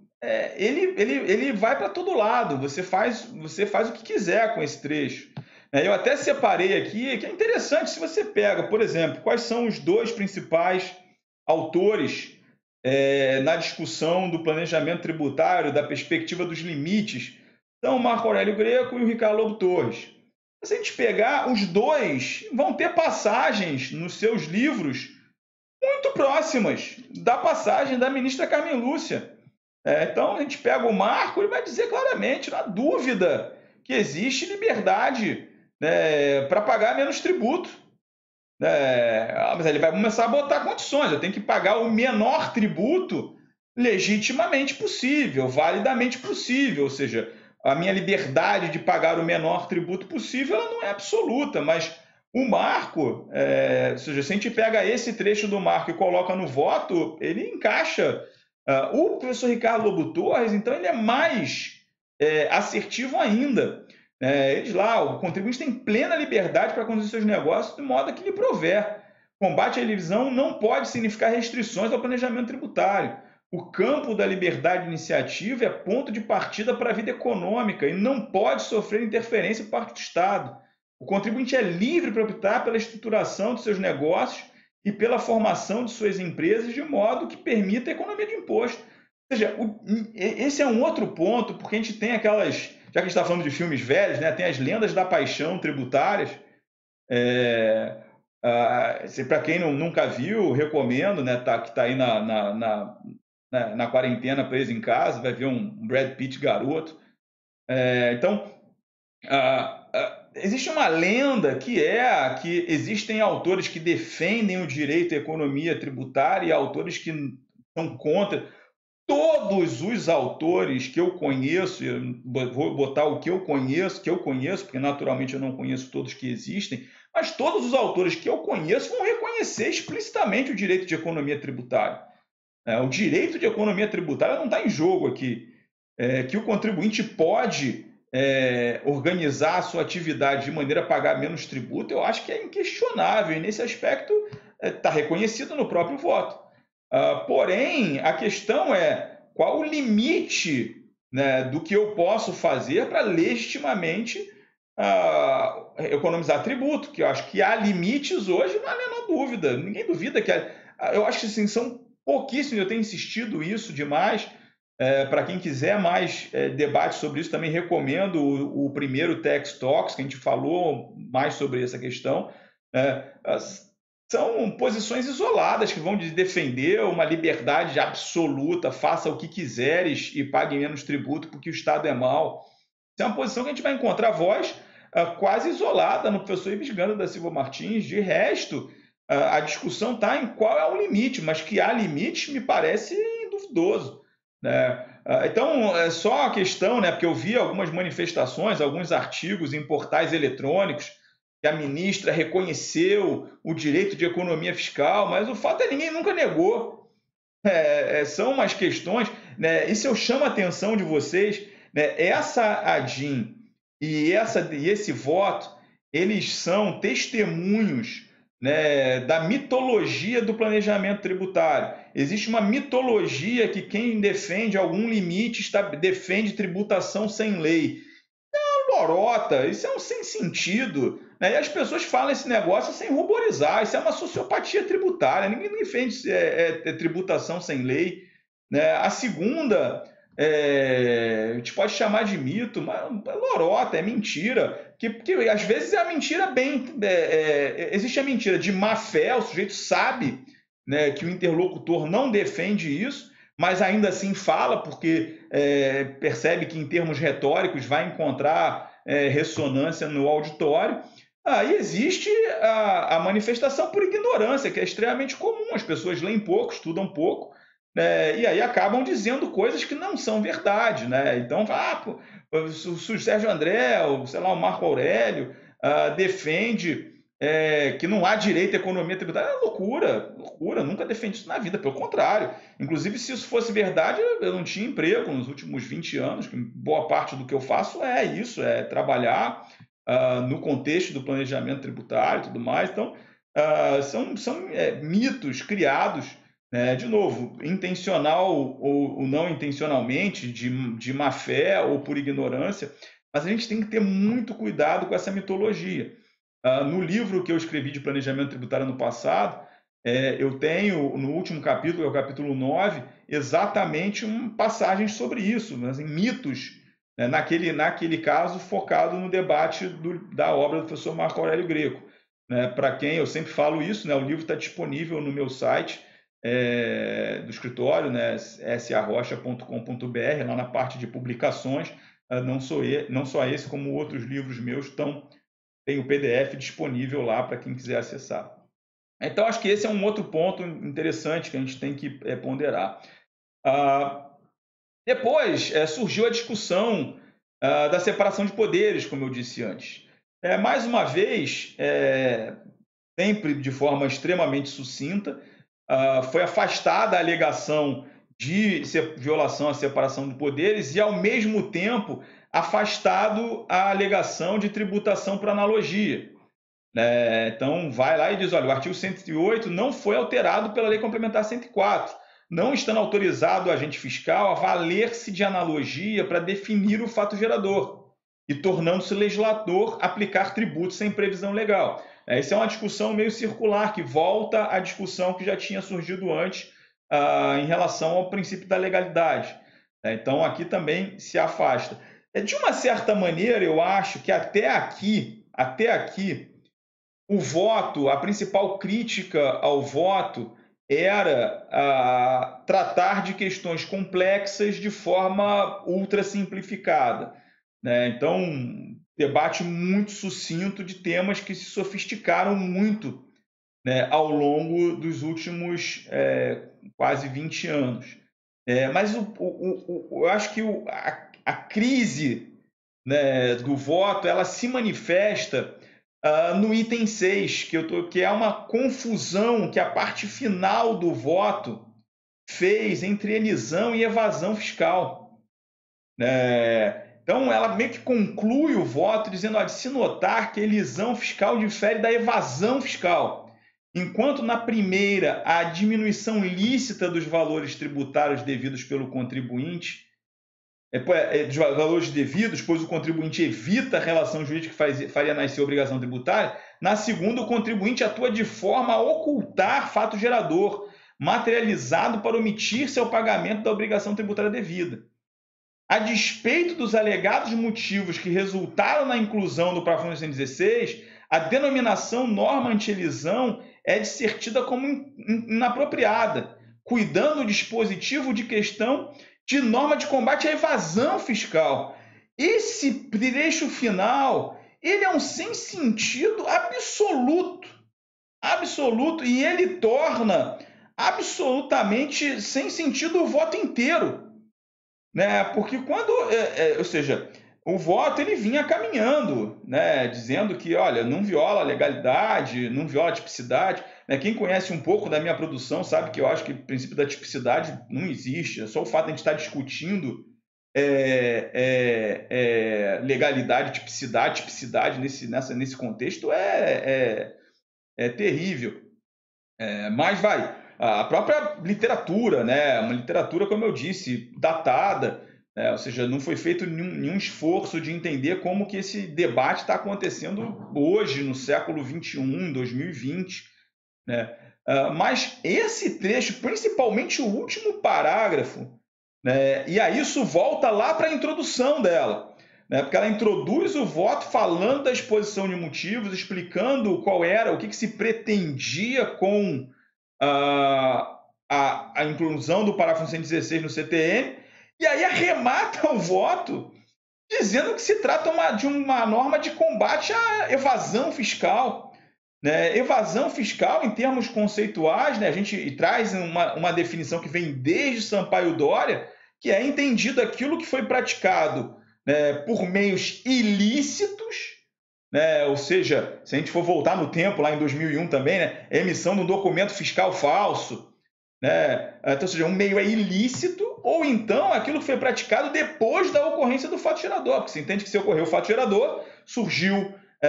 ele vai para todo lado, você faz o que quiser com esse trecho. Eu até separei aqui, que é interessante, se você pega, por exemplo, quais são os dois principais autores na discussão do planejamento tributário, da perspectiva dos limites, são o Marco Aurélio Greco e o Ricardo Lobo Torres. Se a gente pegar, os dois vão ter passagens nos seus livros muito próximas da passagem da ministra Carmen Lúcia. Então, a gente pega o Marco, ele vai dizer claramente, na dúvida, que existe liberdade para pagar menos tributo. Mas ele vai começar a botar condições, eu tenho que pagar o menor tributo legitimamente possível, validamente possível, ou seja, a minha liberdade de pagar o menor tributo possível ela não é absoluta, mas o Marco, ou seja, se a gente pega esse trecho do Marco e coloca no voto, ele encaixa. O professor Ricardo Lobo Torres, então, ele é mais assertivo ainda. Eles lá, o contribuinte tem plena liberdade para conduzir seus negócios de modo que lhe prover. Combate à elisão não pode significar restrições ao planejamento tributário. O campo da liberdade de iniciativa é ponto de partida para a vida econômica e não pode sofrer interferência por parte do Estado. O contribuinte é livre para optar pela estruturação de seus negócios e pela formação de suas empresas de modo que permita a economia de imposto. Ou seja, esse é um outro ponto, porque a gente tem aquelas, já que a gente está falando de filmes velhos, tem as lendas da paixão tributárias. Para quem nunca viu, recomendo, que está aí na quarentena preso em casa, vai ver um Brad Pitt garoto. Então, existe uma lenda que existem autores que defendem o direito à economia tributária e autores que são contra. Todos os autores que eu conheço, eu vou botar o que eu conheço, porque naturalmente eu não conheço todos que existem, mas todos os autores que eu conheço vão reconhecer explicitamente o direito de economia tributária. O direito de economia tributária não está em jogo aqui. Que o contribuinte pode organizar a sua atividade de maneira a pagar menos tributo, eu acho que é inquestionável, e nesse aspecto está reconhecido no próprio voto. Porém, a questão é qual o limite do que eu posso fazer para legitimamente economizar tributo, que eu acho que há limites hoje, não há a menor dúvida. Ninguém duvida que eu acho que assim, são pouquíssimos, eu tenho insistido isso demais. Para quem quiser mais debate sobre isso, também recomendo o primeiro Tax Talks, que a gente falou mais sobre essa questão. São posições isoladas que vão defender uma liberdade absoluta, faça o que quiseres e pague menos tributo porque o Estado é mau. Essa é uma posição que a gente vai encontrar voz quase isolada no professor Ives Gandra da Silva Martins. De resto, a discussão está em qual é o limite, mas que há limites me parece duvidoso. Então, é só a questão, porque eu vi algumas manifestações, alguns artigos em portais eletrônicos, que a ministra reconheceu o direito de economia fiscal, mas o fato é que ninguém nunca negou. São umas questões, isso eu chamo a atenção de vocês, essa ADIM e esse voto, eles são testemunhos da mitologia do planejamento tributário. Existe uma mitologia que quem defende algum limite defende tributação sem lei. Lorota, isso é um sem sentido. E as pessoas falam esse negócio sem ruborizar, isso é uma sociopatia tributária, ninguém defende tributação sem lei. A segunda, a gente pode chamar de mito, mas é lorota, é mentira, que às vezes é a mentira existe a mentira de má fé, o sujeito sabe que o interlocutor não defende isso, mas ainda assim fala, porque percebe que em termos retóricos vai encontrar ressonância no auditório. Aí existe a manifestação por ignorância, que é extremamente comum. As pessoas leem pouco, estudam pouco, e aí acabam dizendo coisas que não são verdade. Então, o Sérgio André, o Marco Aurélio, defende que não há direito à economia tributária. É loucura, nunca defendi isso na vida, pelo contrário. Inclusive, se isso fosse verdade, eu não tinha emprego nos últimos 20 anos, que boa parte do que eu faço é isso, é trabalhar no contexto do planejamento tributário e tudo mais. Então, são mitos criados De novo, intencional ou não intencionalmente, de má fé ou por ignorância, mas a gente tem que ter muito cuidado com essa mitologia. No livro que eu escrevi de planejamento tributário no passado, eu tenho, no último capítulo, que é o capítulo 9, exatamente passagens sobre isso, assim, mitos, né, naquele caso focado no debate da obra do professor Marco Aurélio Greco. Né? Para quem, eu sempre falo isso, né, o livro está disponível no meu site, do escritório, né, sarrocha.com.br, lá na parte de publicações. Não só esse, como outros livros meus tem o PDF disponível lá para quem quiser acessar. Então, acho que esse é um outro ponto interessante que a gente tem que ponderar. Depois surgiu a discussão da separação de poderes, como eu disse antes. Mais uma vez, sempre de forma extremamente sucinta, foi afastada a alegação de violação à separação de poderes e, ao mesmo tempo, afastado a alegação de tributação por analogia. Então, vai lá e diz, olha, o artigo 108 não foi alterado pela Lei Complementar 104, não estando autorizado o agente fiscal a valer-se de analogia para definir o fato gerador e tornando-se legislador aplicar tributos sem previsão legal. Essa é uma discussão meio circular, que volta à discussão que já tinha surgido antes em relação ao princípio da legalidade. Então, aqui também se afasta. De uma certa maneira, eu acho que até aqui, o voto, a principal crítica ao voto era tratar de questões complexas de forma ultra simplificada. Então, debate muito sucinto de temas que se sofisticaram muito, ao longo dos últimos quase 20 anos. Mas eu acho que a crise, né, do voto, ela se manifesta no item 6, que é uma confusão que a parte final do voto fez entre elisão e evasão fiscal. Então, ela meio que conclui o voto dizendo, de se notar que a elisão fiscal difere da evasão fiscal. Enquanto na primeira, a diminuição lícita dos valores tributários devidos pelo contribuinte, dos valores devidos, pois o contribuinte evita a relação jurídica que faria nascer a obrigação tributária. Na segunda, o contribuinte atua de forma a ocultar fato gerador, materializado para omitir seu pagamento da obrigação tributária devida. A despeito dos alegados motivos que resultaram na inclusão do parágrafo 116, a denominação norma anti-elisão é de ser tida como inapropriada, cuidando o dispositivo de questão de norma de combate à evasão fiscal. Esse trecho final, ele é um sem sentido absoluto, e ele torna absolutamente sem sentido o voto inteiro. Porque ou seja, o voto ele vinha caminhando, dizendo que, olha, não viola a legalidade, não viola a tipicidade. Quem conhece um pouco da minha produção sabe que eu acho que o princípio da tipicidade não existe. Só o fato de a gente estar discutindo legalidade, tipicidade nesse contexto é terrível. Mas a própria literatura, uma literatura, como eu disse, datada, ou seja, não foi feito nenhum esforço de entender como que esse debate está acontecendo hoje, no século XXI, em 2020. Mas esse trecho, principalmente o último parágrafo, e aí isso volta lá para a introdução dela, porque ela introduz o voto falando da exposição de motivos, explicando o que se pretendia com a inclusão do parágrafo 116 no CTN, e aí arremata o voto dizendo que se trata de uma norma de combate à evasão fiscal. Evasão fiscal, em termos conceituais, a gente traz uma definição que vem desde Sampaio Dória, que é entendido aquilo que foi praticado por meios ilícitos, ou seja, se a gente for voltar no tempo, lá em 2001 também, emissão de um documento fiscal falso, então, ou seja, um meio ilícito, ou então aquilo que foi praticado depois da ocorrência do fato gerador, porque você entende que se ocorreu o fato gerador,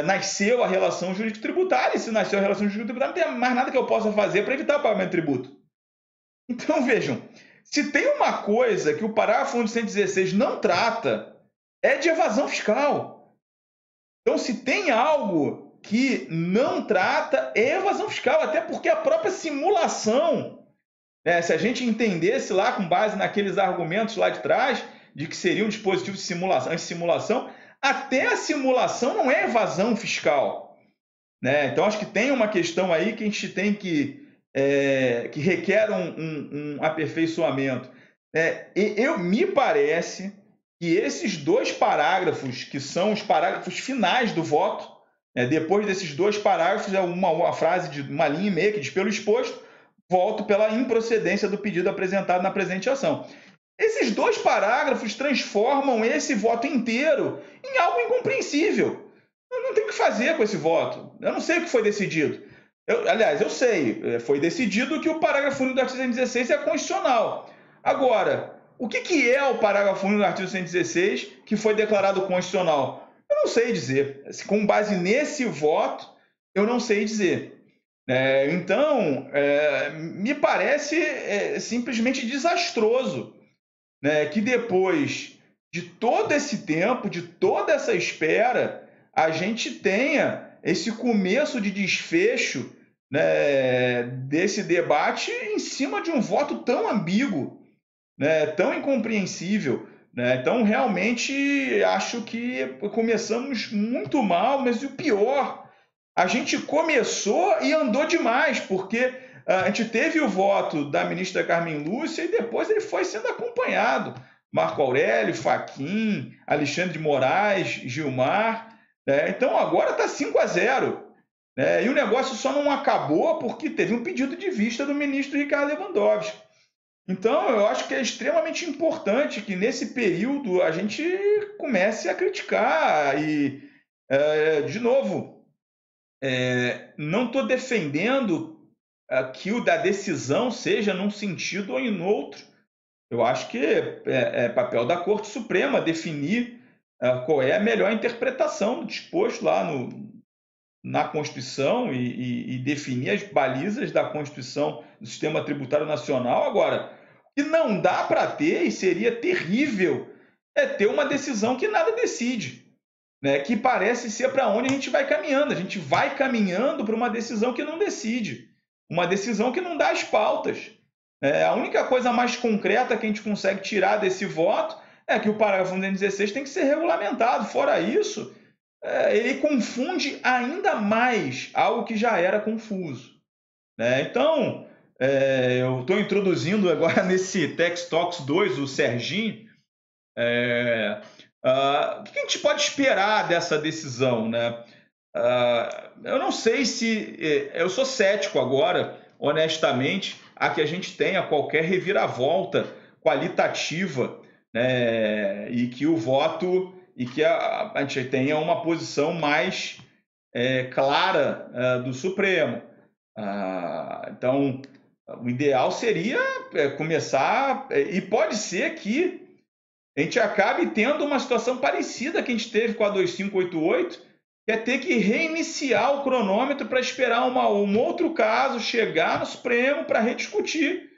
nasceu a relação jurídico-tributária, e se nasceu a relação jurídico-tributária, não tem mais nada que eu possa fazer para evitar o pagamento de tributo. Então, vejam, se tem uma coisa que o parágrafo 1 de 116 não trata, é de evasão fiscal. Então, se tem algo que não trata, é evasão fiscal, até porque a própria simulação, né, se a gente entendesse lá com base naqueles argumentos lá de trás, de que seria um dispositivo de simulação, anti-simulação, até a simulação não é evasão fiscal. Né? Então, acho que tem uma questão aí que a gente tem que requer um aperfeiçoamento. Me parece que esses dois parágrafos, que são os parágrafos finais do voto, depois desses dois parágrafos, é uma frase de uma linha e meia que diz: pelo exposto, voto pela improcedência do pedido apresentado na presente ação. Esses dois parágrafos transformam esse voto inteiro em algo incompreensível. Eu não tenho o que fazer com esse voto. Eu não sei o que foi decidido. Aliás, eu sei. Foi decidido que o parágrafo único do artigo 116 é constitucional. Agora, o que é o parágrafo único do artigo 116 que foi declarado constitucional? Eu não sei dizer. Com base nesse voto, eu não sei dizer. Então, me parece simplesmente desastroso, né, que depois de todo esse tempo, de toda essa espera, a gente tenha esse começo de desfecho, né, desse debate em cima de um voto tão ambíguo, né, tão incompreensível. Né? Então, realmente, acho que começamos muito mal, mas o pior, a gente começou e andou demais, porque a gente teve o voto da ministra Carmen Lúcia e depois ele foi sendo acompanhado. Marco Aurélio, Fachin, Alexandre de Moraes, Gilmar. Então agora está 5-0. E o negócio só não acabou porque teve um pedido de vista do ministro Ricardo Lewandowski. Então eu acho que é extremamente importante que nesse período a gente comece a criticar e, de novo, não estou defendendo que o da decisão seja num sentido ou em outro. Eu acho que é papel da Corte Suprema definir qual é a melhor interpretação do disposto lá na Constituição e definir as balizas da Constituição do Sistema Tributário Nacional. Agora, o que não dá para ter, e seria terrível, é ter uma decisão que nada decide. Né, que parece ser para onde a gente vai caminhando. A gente vai caminhando para uma decisão que não decide, uma decisão que não dá as pautas. A única coisa mais concreta que a gente consegue tirar desse voto é que o parágrafo 116 tem que ser regulamentado. Fora isso, ele confunde ainda mais algo que já era confuso. Então, eu estou introduzindo agora nesse Tex Talks 2 o Serginho. O que a gente pode esperar dessa decisão? Né? Eu não sei se... Eu sou cético agora, honestamente, a que a gente tenha qualquer reviravolta qualitativa, né? E que o voto... e que a gente tenha uma posição mais clara do Supremo. Então, o ideal seria começar... e pode ser que a gente acabe tendo uma situação parecida que a gente teve com a 2588, que é ter que reiniciar o cronômetro para esperar um outro caso chegar no Supremo para rediscutir.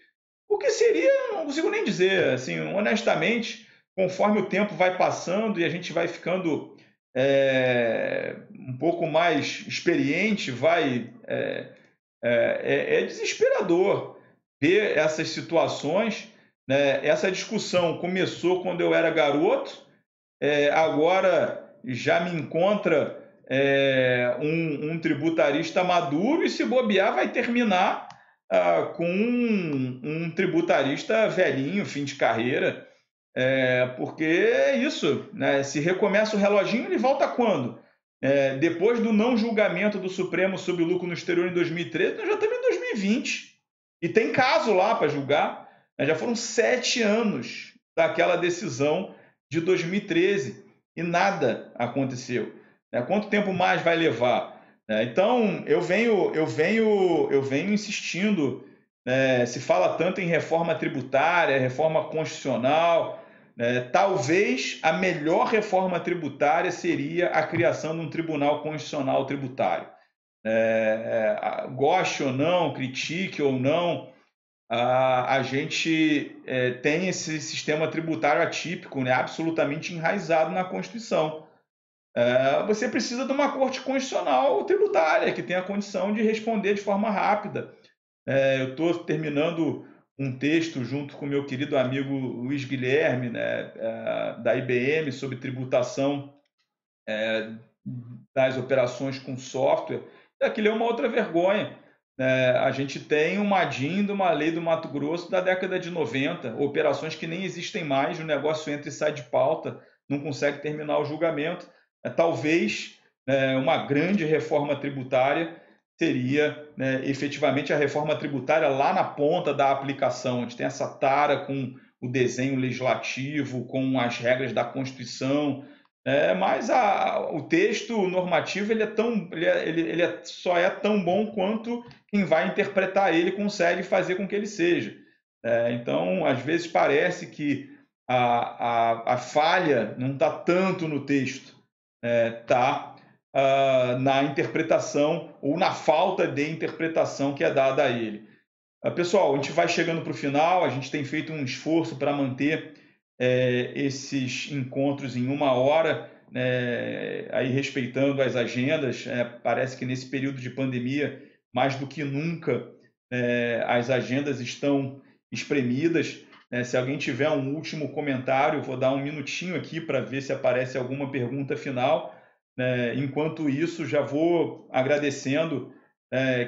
O que seria, não consigo nem dizer, assim, honestamente, conforme o tempo vai passando e a gente vai ficando um pouco mais experiente, é desesperador ver essas situações. Né? Essa discussão começou quando eu era garoto, agora já me encontra um tributarista maduro e, se bobear, vai terminar com um tributarista velhinho, fim de carreira, porque é isso, né? Se recomeça o reloginho, ele volta quando? Depois do não julgamento do Supremo sobre o lucro no exterior em 2013, nós já estamos em 2020 e tem caso lá para julgar. Já foram 7 anos daquela decisão de 2013 e nada aconteceu. Quanto tempo mais vai levar? Então, eu venho insistindo. Se fala tanto em reforma tributária, reforma constitucional. Talvez a melhor reforma tributária seria a criação de um tribunal constitucional tributário. Goste ou não, critique ou não, a gente tem esse sistema tributário atípico, né, absolutamente enraizado na Constituição. Você precisa de uma corte constitucional tributária que tenha a condição de responder de forma rápida. Eu estou terminando um texto junto com meu querido amigo Luiz Guilherme, né, da IBM, sobre tributação das operações com software. Aquilo é uma outra vergonha. A gente tem uma DIN de uma lei do Mato Grosso da década de 90, operações que nem existem mais, o negócio entra e sai de pauta, não consegue terminar o julgamento. Talvez uma grande reforma tributária seria efetivamente a reforma tributária lá na ponta da aplicação, onde tem essa tara com o desenho legislativo, com as regras da Constituição, mas o texto normativo só é tão bom quanto quem vai interpretar ele consegue fazer com que ele seja. Então, às vezes parece que a falha não está tanto no texto, está na interpretação ou na falta de interpretação que é dada a ele. Pessoal, a gente vai chegando para o final, a gente tem feito um esforço para manter esses encontros em 1 hora, aí respeitando as agendas. Parece que nesse período de pandemia, mais do que nunca, as agendas estão espremidas. Se alguém tiver um último comentário, vou dar um minutinho aqui para ver se aparece alguma pergunta final. Enquanto isso, já vou agradecendo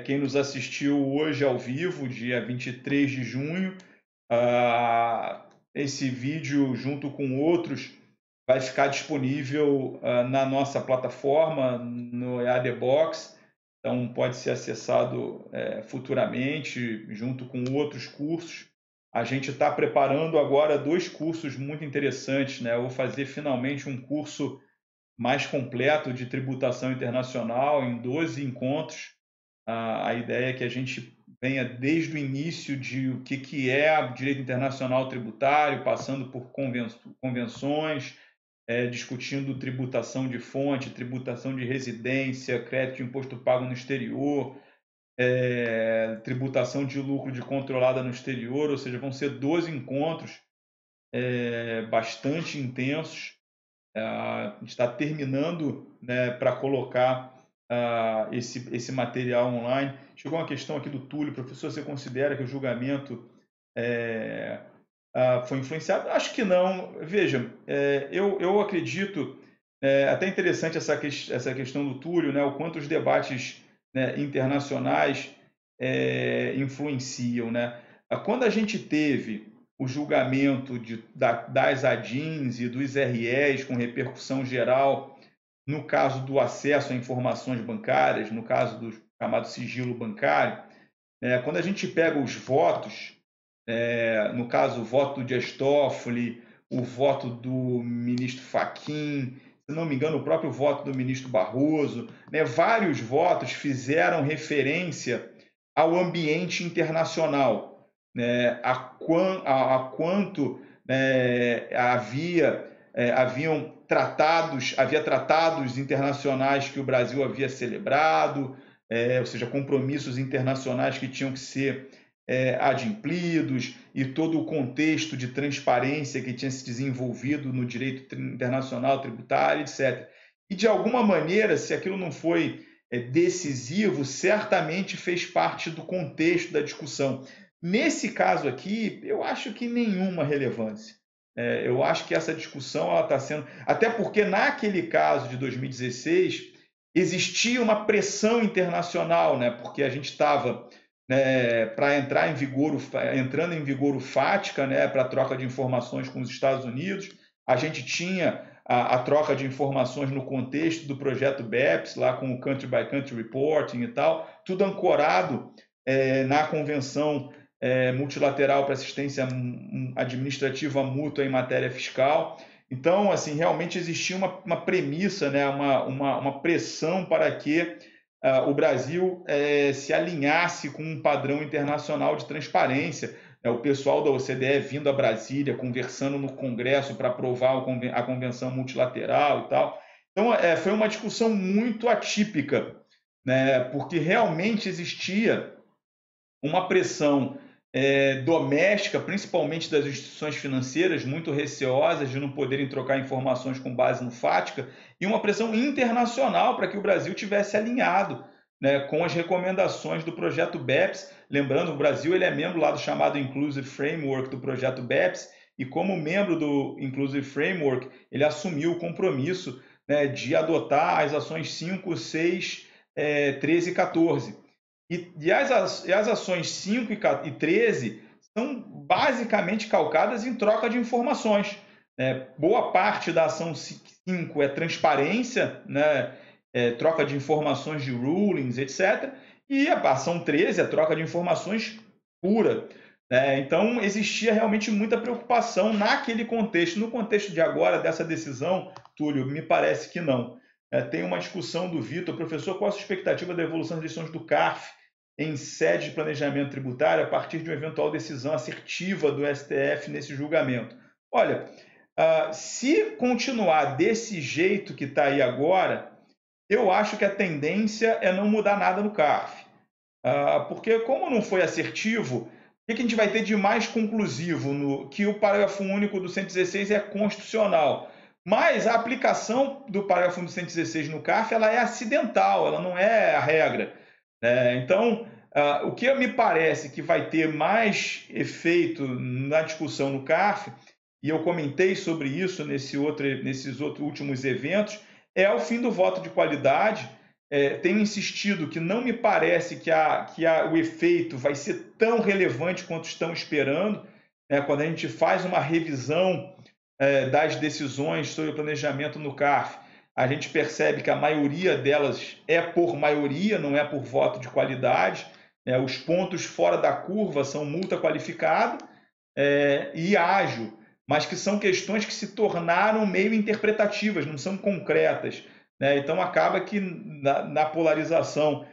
quem nos assistiu hoje ao vivo, dia 23 de junho. Esse vídeo, junto com outros, vai ficar disponível na nossa plataforma, no EAD Box. Então, pode ser acessado futuramente, junto com outros cursos. A gente está preparando agora 2 cursos muito interessantes. Eu vou fazer finalmente um curso mais completo de tributação internacional em 12 encontros. A ideia é que a gente venha desde o início de o que é direito internacional tributário, passando por convenções, discutindo tributação de fonte, tributação de residência, crédito de imposto pago no exterior, tributação de lucro de controlada no exterior, ou seja, vão ser 12 encontros bastante intensos. A gente está terminando para colocar esse material online. Chegou uma questão aqui do Túlio: professor, você considera que o julgamento foi influenciado? Acho que não. Veja, eu acredito, até interessante essa questão do Túlio, o quanto os debates internacionais influenciam. Quando a gente teve o julgamento das ADINs e dos REs com repercussão geral, no caso do acesso a informações bancárias, no caso do chamado sigilo bancário, quando a gente pega os votos, no caso o voto do Dias Toffoli, o voto do ministro Fachin, se não me engano, o próprio voto do ministro Barroso, vários votos fizeram referência ao ambiente internacional, a quanto haviam havia tratados internacionais que o Brasil havia celebrado, ou seja, compromissos internacionais que tinham que ser adimplidos, e todo o contexto de transparência que tinha se desenvolvido no direito internacional tributário, etc. E, de alguma maneira, se aquilo não foi decisivo, certamente fez parte do contexto da discussão. Nesse caso aqui, eu acho que nenhuma relevância. Eu acho que essa discussão está sendo... Até porque, naquele caso de 2016, existia uma pressão internacional, porque a gente estava para entrando em vigor o FATCA, para a troca de informações com os Estados Unidos. A gente tinha a troca de informações no contexto do projeto BEPS, lá com o Country by Country Reporting e tal, tudo ancorado na Convenção Multilateral para Assistência Administrativa Mútua em Matéria Fiscal. Então, assim, realmente existia uma premissa, uma pressão para que o Brasil se alinhasse com um padrão internacional de transparência. O pessoal da OCDE vindo a Brasília, conversando no Congresso para aprovar a Convenção Multilateral e tal. Então, foi uma discussão muito atípica, porque realmente existia uma pressão doméstica, principalmente das instituições financeiras, muito receosas de não poderem trocar informações com base no FATCA, e uma pressão internacional para que o Brasil tivesse alinhado, né, com as recomendações do projeto BEPS. Lembrando, o Brasil ele é membro lá do chamado Inclusive Framework do projeto BEPS, e como membro do Inclusive Framework, ele assumiu o compromisso, né, de adotar as ações 5, 6, 13 e 14. E as ações 5 e 13 são basicamente calcadas em troca de informações. Né? Boa parte da ação 5 é transparência, né? Troca de informações de rulings, etc. E a ação 13 é troca de informações pura. Então, existia realmente muita preocupação naquele contexto. No contexto de agora, dessa decisão, Túlio, me parece que não. Tem uma discussão do Vitor, professor, qual a sua expectativa da evolução das decisões do CARF em sede de planejamento tributário a partir de uma eventual decisão assertiva do STF nesse julgamento? Olha, se continuar desse jeito que está aí agora, eu acho que a tendência é não mudar nada no CARF. Porque como não foi assertivo, o que a gente vai ter de mais conclusivo? Que o parágrafo único do 116 é constitucional. Mas a aplicação do parágrafo do 116 no CARF ela é acidental, ela não é a regra. Então, o que me parece que vai ter mais efeito na discussão no CARF, e eu comentei sobre isso nesses outros últimos eventos, é o fim do voto de qualidade. Tenho insistido que não me parece que o efeito vai ser tão relevante quanto estão esperando. Quando a gente faz uma revisão das decisões sobre o planejamento no CARF, a gente percebe que a maioria delas é por maioria, não é por voto de qualidade. Os pontos fora da curva são multa qualificada e ágio, mas que são questões que se tornaram meio interpretativas, não são concretas. Então, acaba que na polarização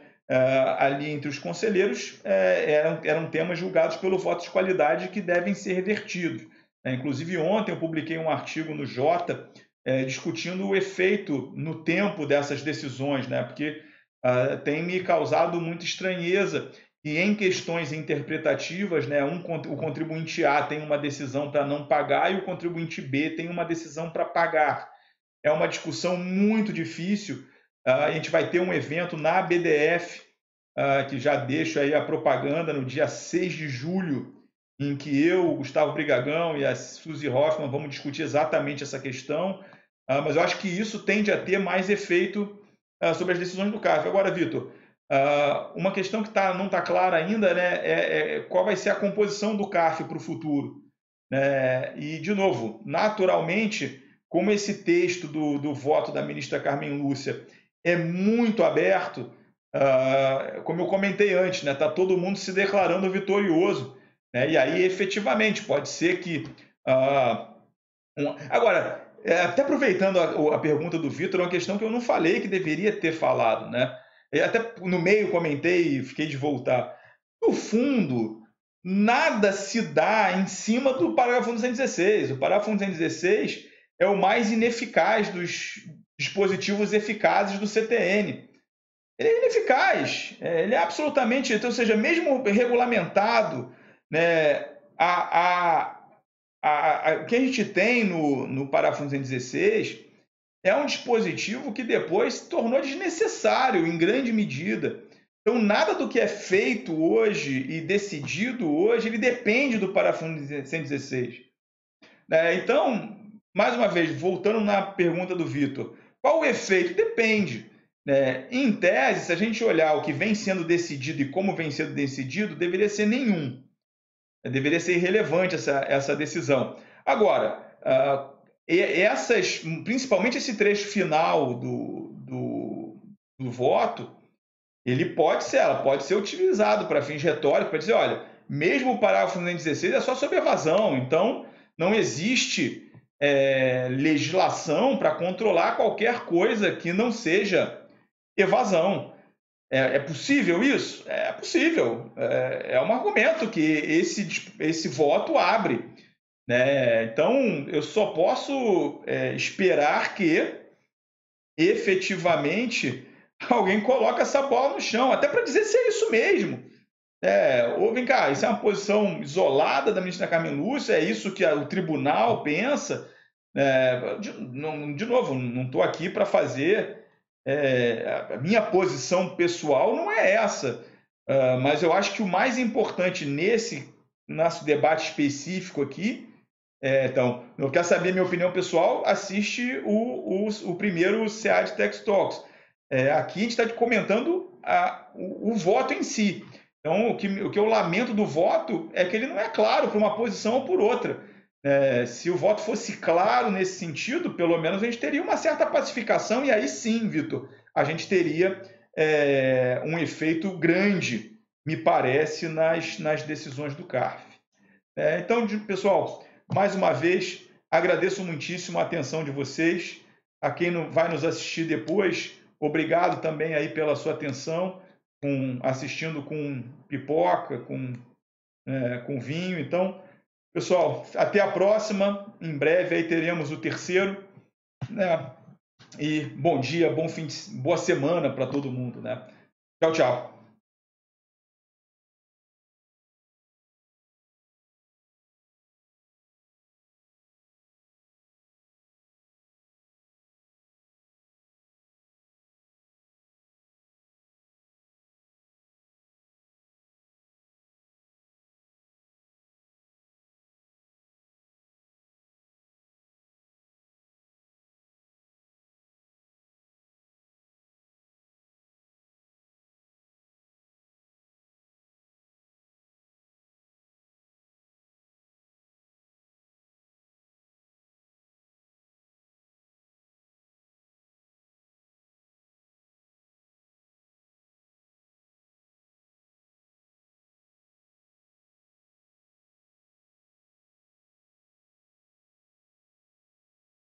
ali entre os conselheiros eram temas julgados pelo voto de qualidade que devem ser revertidos. Inclusive, ontem eu publiquei um artigo no Jota discutindo o efeito no tempo dessas decisões, porque tem me causado muita estranheza. E em questões interpretativas, o contribuinte A tem uma decisão para não pagar e o contribuinte B tem uma decisão para pagar. É uma discussão muito difícil. A gente vai ter um evento na BDF, que já deixo aí a propaganda, no dia 6 de julho, em que eu, o Gustavo Brigagão e a Suzy Hoffmann vamos discutir exatamente essa questão. Mas eu acho que isso tende a ter mais efeito sobre as decisões do CARF. Agora, Vitor, uma questão que não está clara ainda é qual vai ser a composição do CARF para o futuro. E, de novo, naturalmente, como esse texto do voto da ministra Carmen Lúcia é muito aberto, como eu comentei antes, está todo mundo se declarando vitorioso. E aí, efetivamente, pode ser que... Agora, até aproveitando a pergunta do Vitor, uma questão que eu não falei que deveria ter falado. Até no meio comentei e fiquei de voltar. No fundo, nada se dá em cima do parágrafo 216. O parágrafo 216 é o mais ineficaz dos dispositivos eficazes do CTN. Ele é ineficaz, ele é absolutamente... Então, ou seja, mesmo regulamentado, o que a gente tem no parágrafo 216 é um dispositivo que depois se tornou desnecessário em grande medida. Então, nada do que é feito hoje e decidido hoje, ele depende do parágrafo 116. Então, mais uma vez, voltando na pergunta do Vitor, qual o efeito? Depende. Em tese, se a gente olhar o que vem sendo decidido e como vem sendo decidido, deveria ser nenhum. Deveria ser irrelevante essa decisão. Agora, principalmente esse trecho final do voto, ela pode ser utilizado para fins retóricos, para dizer, olha, mesmo o parágrafo 216 é só sobre evasão, então não existe legislação para controlar qualquer coisa que não seja evasão. É possível isso? É possível. É um argumento que esse voto abre. Então, eu só posso esperar que, efetivamente, alguém coloque essa bola no chão, até para dizer se é isso mesmo. Ou vem cá, isso é uma posição isolada da ministra Carmen Lúcia? É isso que o tribunal pensa? De novo, não estou aqui para fazer. A minha posição pessoal não é essa. Mas eu acho que o mais importante nesse nosso debate específico aqui então, não quer saber minha opinião pessoal? Assiste o primeiro CA de Tech Talks. Aqui a gente está comentando o voto em si. Então, o que eu lamento do voto é que ele não é claro para uma posição ou por outra. Se o voto fosse claro nesse sentido, pelo menos a gente teria uma certa pacificação, e aí sim, Vitor, a gente teria um efeito grande, me parece, nas decisões do CARF. Então, pessoal, mais uma vez, agradeço muitíssimo a atenção de vocês. A quem vai nos assistir depois, obrigado também aí pela sua atenção, assistindo com pipoca, com vinho. Então, pessoal, até a próxima. Em breve aí teremos o terceiro. Né? E bom dia, boa semana para todo mundo. Né? Tchau, tchau.